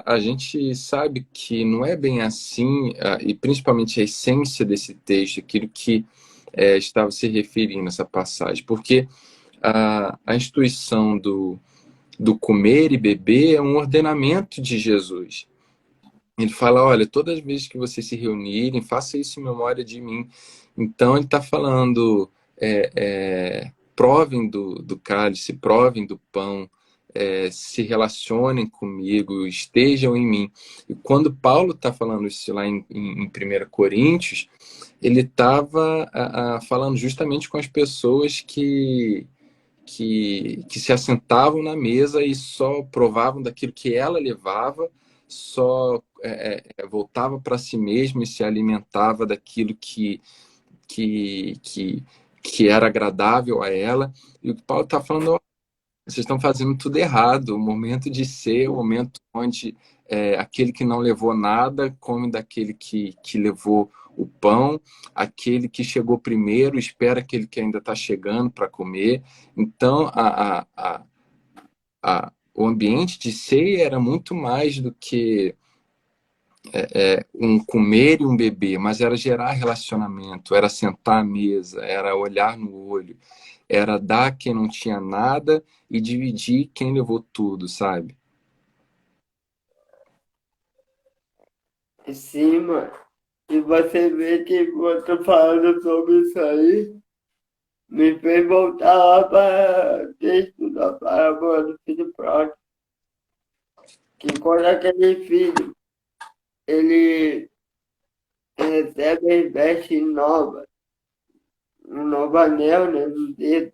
a gente sabe que não é bem assim, e principalmente a essência desse texto, aquilo que estava se referindo nessa passagem, porque a instituição do comer e beber é um ordenamento de Jesus. Ele fala, olha, todas as vezes que vocês se reunirem, faça isso em memória de mim. Então ele está falando, provem do cálice, provem do pão, se relacionem comigo, estejam em mim. E quando Paulo está falando isso lá em 1 Coríntios, ele estava falando justamente com as pessoas que se assentavam na mesa e só provavam daquilo que ela levava, só voltava para si mesmo e se alimentava daquilo que, que, que era agradável a ela. E o que Paulo está falando, ó, vocês estão fazendo tudo errado. O momento de ser, o momento onde aquele que não levou nada come daquele que levou o pão, aquele que chegou primeiro espera aquele que ainda está chegando para comer. Então, o ambiente de ceia era muito mais do que um comer e um beber, mas era gerar relacionamento, era sentar à mesa, era olhar no olho, era dar quem não tinha nada e dividir quem levou tudo, sabe? Sim, mano. E você vê que você falando sobre isso aí, me fez voltar lá para o texto da parábola do filho pródigo, que quando aquele filho, ele recebe as vestes novas, um novo anel, né, no dedo,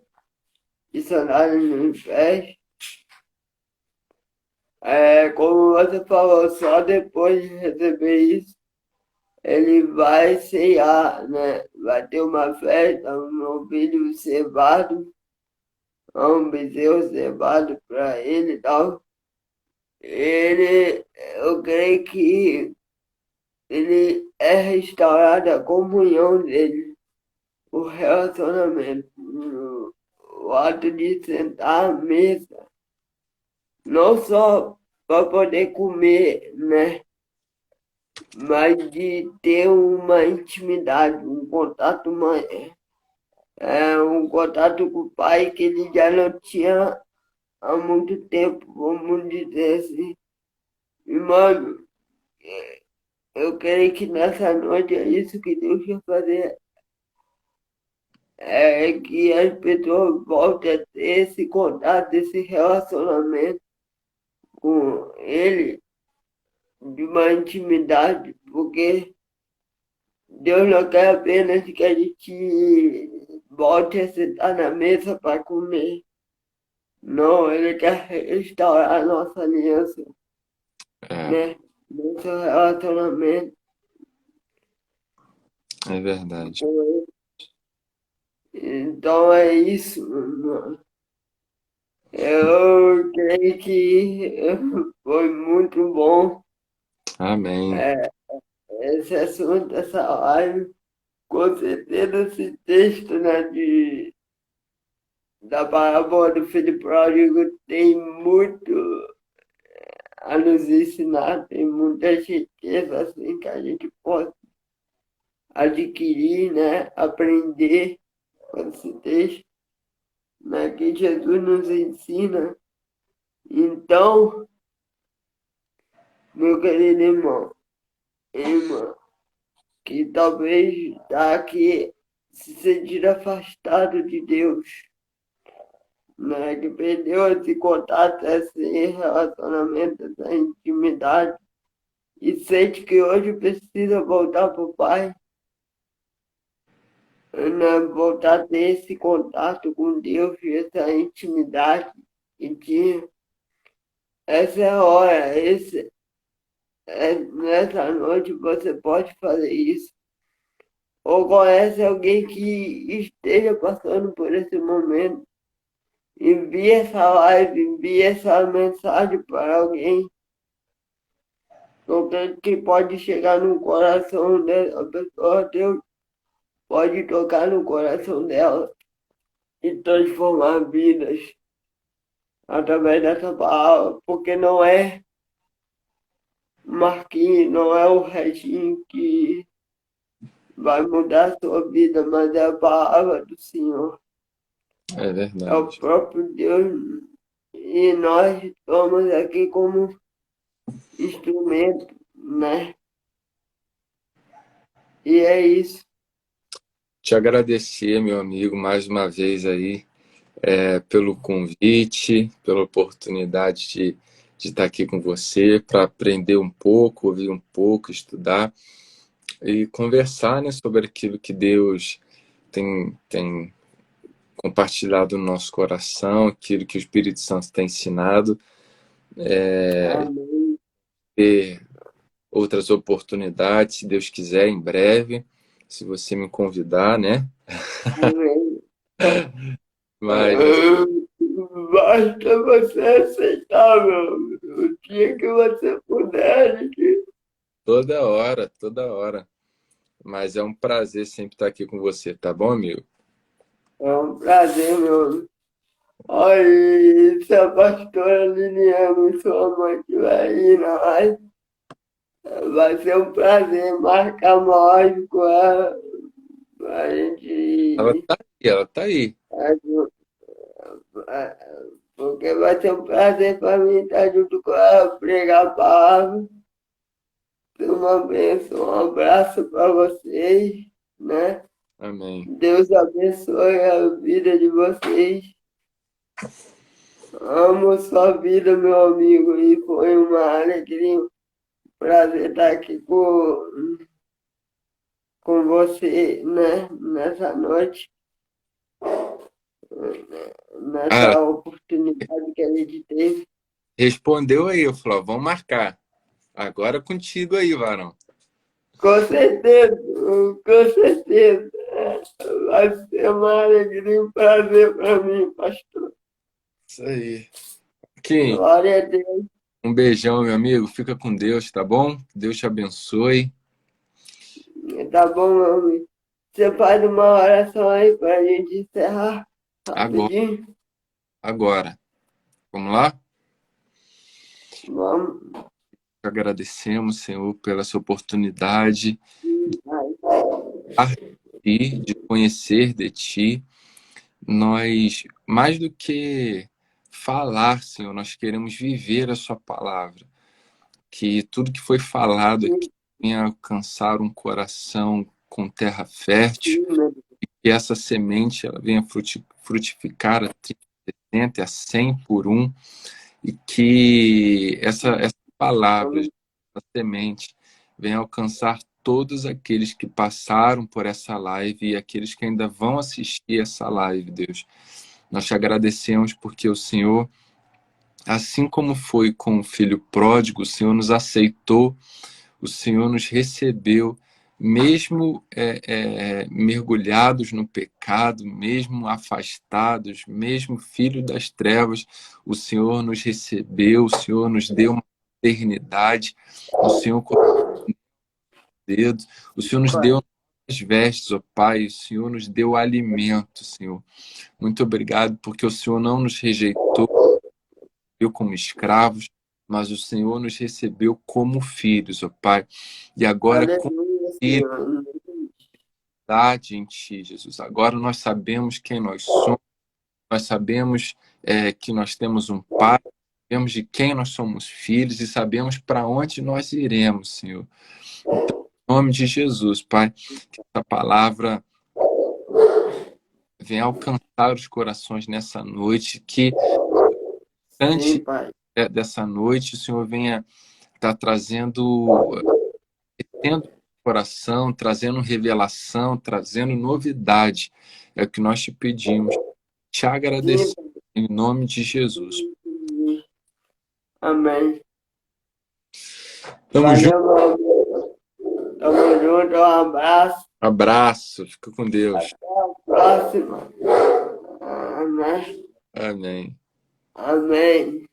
e sandálias nos pés, como você falou, só depois de receber isso, ele vai ceiar, né? Vai ter uma festa, um novilho cevado, um bezerro cevado para ele e tal. Eu creio que ele é restaurado a comunhão dele, o relacionamento, o ato de sentar à mesa, não só para poder comer, né? Mas de ter uma intimidade, um contato mais, um contato com o pai que ele já não tinha há muito tempo, vamos dizer assim. E, mano, eu creio que nessa noite é isso que Deus quer fazer, é que as pessoas voltem a ter esse contato, esse relacionamento com Ele, de uma intimidade, porque Deus não quer apenas que a gente volte a sentar na mesa para comer. Não, Ele quer restaurar a nossa aliança, É, né? Nosso relacionamento é verdade. com Ele. Então é isso, mano. Eu creio que foi muito bom Amém. é, esse assunto, essa live. Com certeza esse texto, né, da parábola do filho pródigo tem muito a nos ensinar, tem muita riqueza assim, que a gente pode adquirir, né, aprender com esse texto, né, que Jesus nos ensina. Então, meu querido irmão, irmã, que talvez está aqui se sentir afastado de Deus, né? Que perdeu esse contato, esse relacionamento, essa intimidade, e sente que hoje precisa voltar para o Pai, né? Voltar a ter esse contato com Deus, essa intimidade que tinha. Essa é a hora, nessa noite você pode fazer isso. Ou conhece alguém que esteja passando por esse momento, envie essa live, envie essa mensagem para alguém, porque que pode chegar no coração dessa pessoa, Deus pode tocar no coração dela e transformar vidas através dessa palavra, porque não é Marquinhos, não é o Reginho que vai mudar a sua vida, mas é a palavra do Senhor. É É o verdade. próprio Deus. E nós estamos aqui como instrumento, né? E é isso. Te agradecer, meu amigo, mais uma vez aí, pelo convite, pela oportunidade de estar aqui com você para aprender um pouco, ouvir um pouco, estudar e conversar, né, sobre aquilo que Deus tem compartilhado no nosso coração, aquilo que o Espírito Santo tem ensinado, Amém. ter outras oportunidades, se Deus quiser, em breve, se você me convidar, né? Amém. Mas Basta você aceitar, meu amigo. O dia que você puder, gente. toda hora. Mas é um prazer sempre estar aqui com você, tá bom, amigo? É um prazer, meu amigo. Olha, se a pastora Liliana e sua mãe estiver aí na live, vai ser um prazer marcar uma live com ela pra gente. Ela tá aí. Porque vai ser um prazer para mim estar junto com ela, pregar a palavra. Uma bênção, um abraço para vocês, né? Amém. Deus abençoe a vida de vocês. Amo sua vida, meu amigo, e foi uma alegria, um prazer estar aqui com você, né? Nessa noite, Ah, nessa oportunidade que a gente teve. respondeu aí, eu falei, ó, vamos marcar. Agora é contigo aí, varão. Com certeza, com certeza. Vai ser uma alegria e um prazer para mim, pastor. Isso aí. Kim, Glória a Deus. um beijão, meu amigo. Fica com Deus, tá bom? Deus te abençoe. Tá bom, meu amigo. Você faz uma oração aí para a gente encerrar Agora, rapidinho? agora. Vamos lá? Vamos. Agradecemos, Senhor, pela essa oportunidade Vai. de conhecer de Ti. Nós, mais do que falar, Senhor, nós queremos viver a Sua palavra. Que tudo que foi falado aqui venha alcançar um coração com terra fértil, que essa semente ela venha frutificar a 30, 60, a 100 por um, e que essa palavra, essa semente, venha alcançar todos aqueles que passaram por essa live e aqueles que ainda vão assistir essa live, Deus. Nós te agradecemos porque o Senhor, assim como foi com o filho pródigo, o Senhor nos aceitou, o Senhor nos recebeu, mesmo mergulhados no pecado, mesmo afastados, mesmo filho das trevas, o Senhor nos recebeu, o Senhor nos deu uma eternidade, o Senhor colocou dedos, o Senhor nos deu as vestes, ó Pai, o Senhor nos deu alimento, Senhor. Muito obrigado, porque o Senhor não nos rejeitou como escravos, mas o Senhor nos recebeu como filhos, ó Pai. E agora, com Aleluia, Senhor. fidelidade em Ti, Jesus, agora nós sabemos quem nós somos, nós sabemos que nós temos um Pai, sabemos de quem nós somos filhos e sabemos para onde nós iremos, Senhor. Então, em nome de Jesus, Pai, que essa palavra venha alcançar os corações nessa noite, que Sim, antes Pai. dessa noite o Senhor venha estar tendo coração, trazendo revelação, trazendo novidade. É o que nós te pedimos. Te Sim, agradecemos em nome de Jesus. Pai. Amém. Tamo junto. Valeu, meu amigo. Tamo junto. Um abraço. Abraço. Fica com Deus. Até a próxima. Amém. Amém. Amém.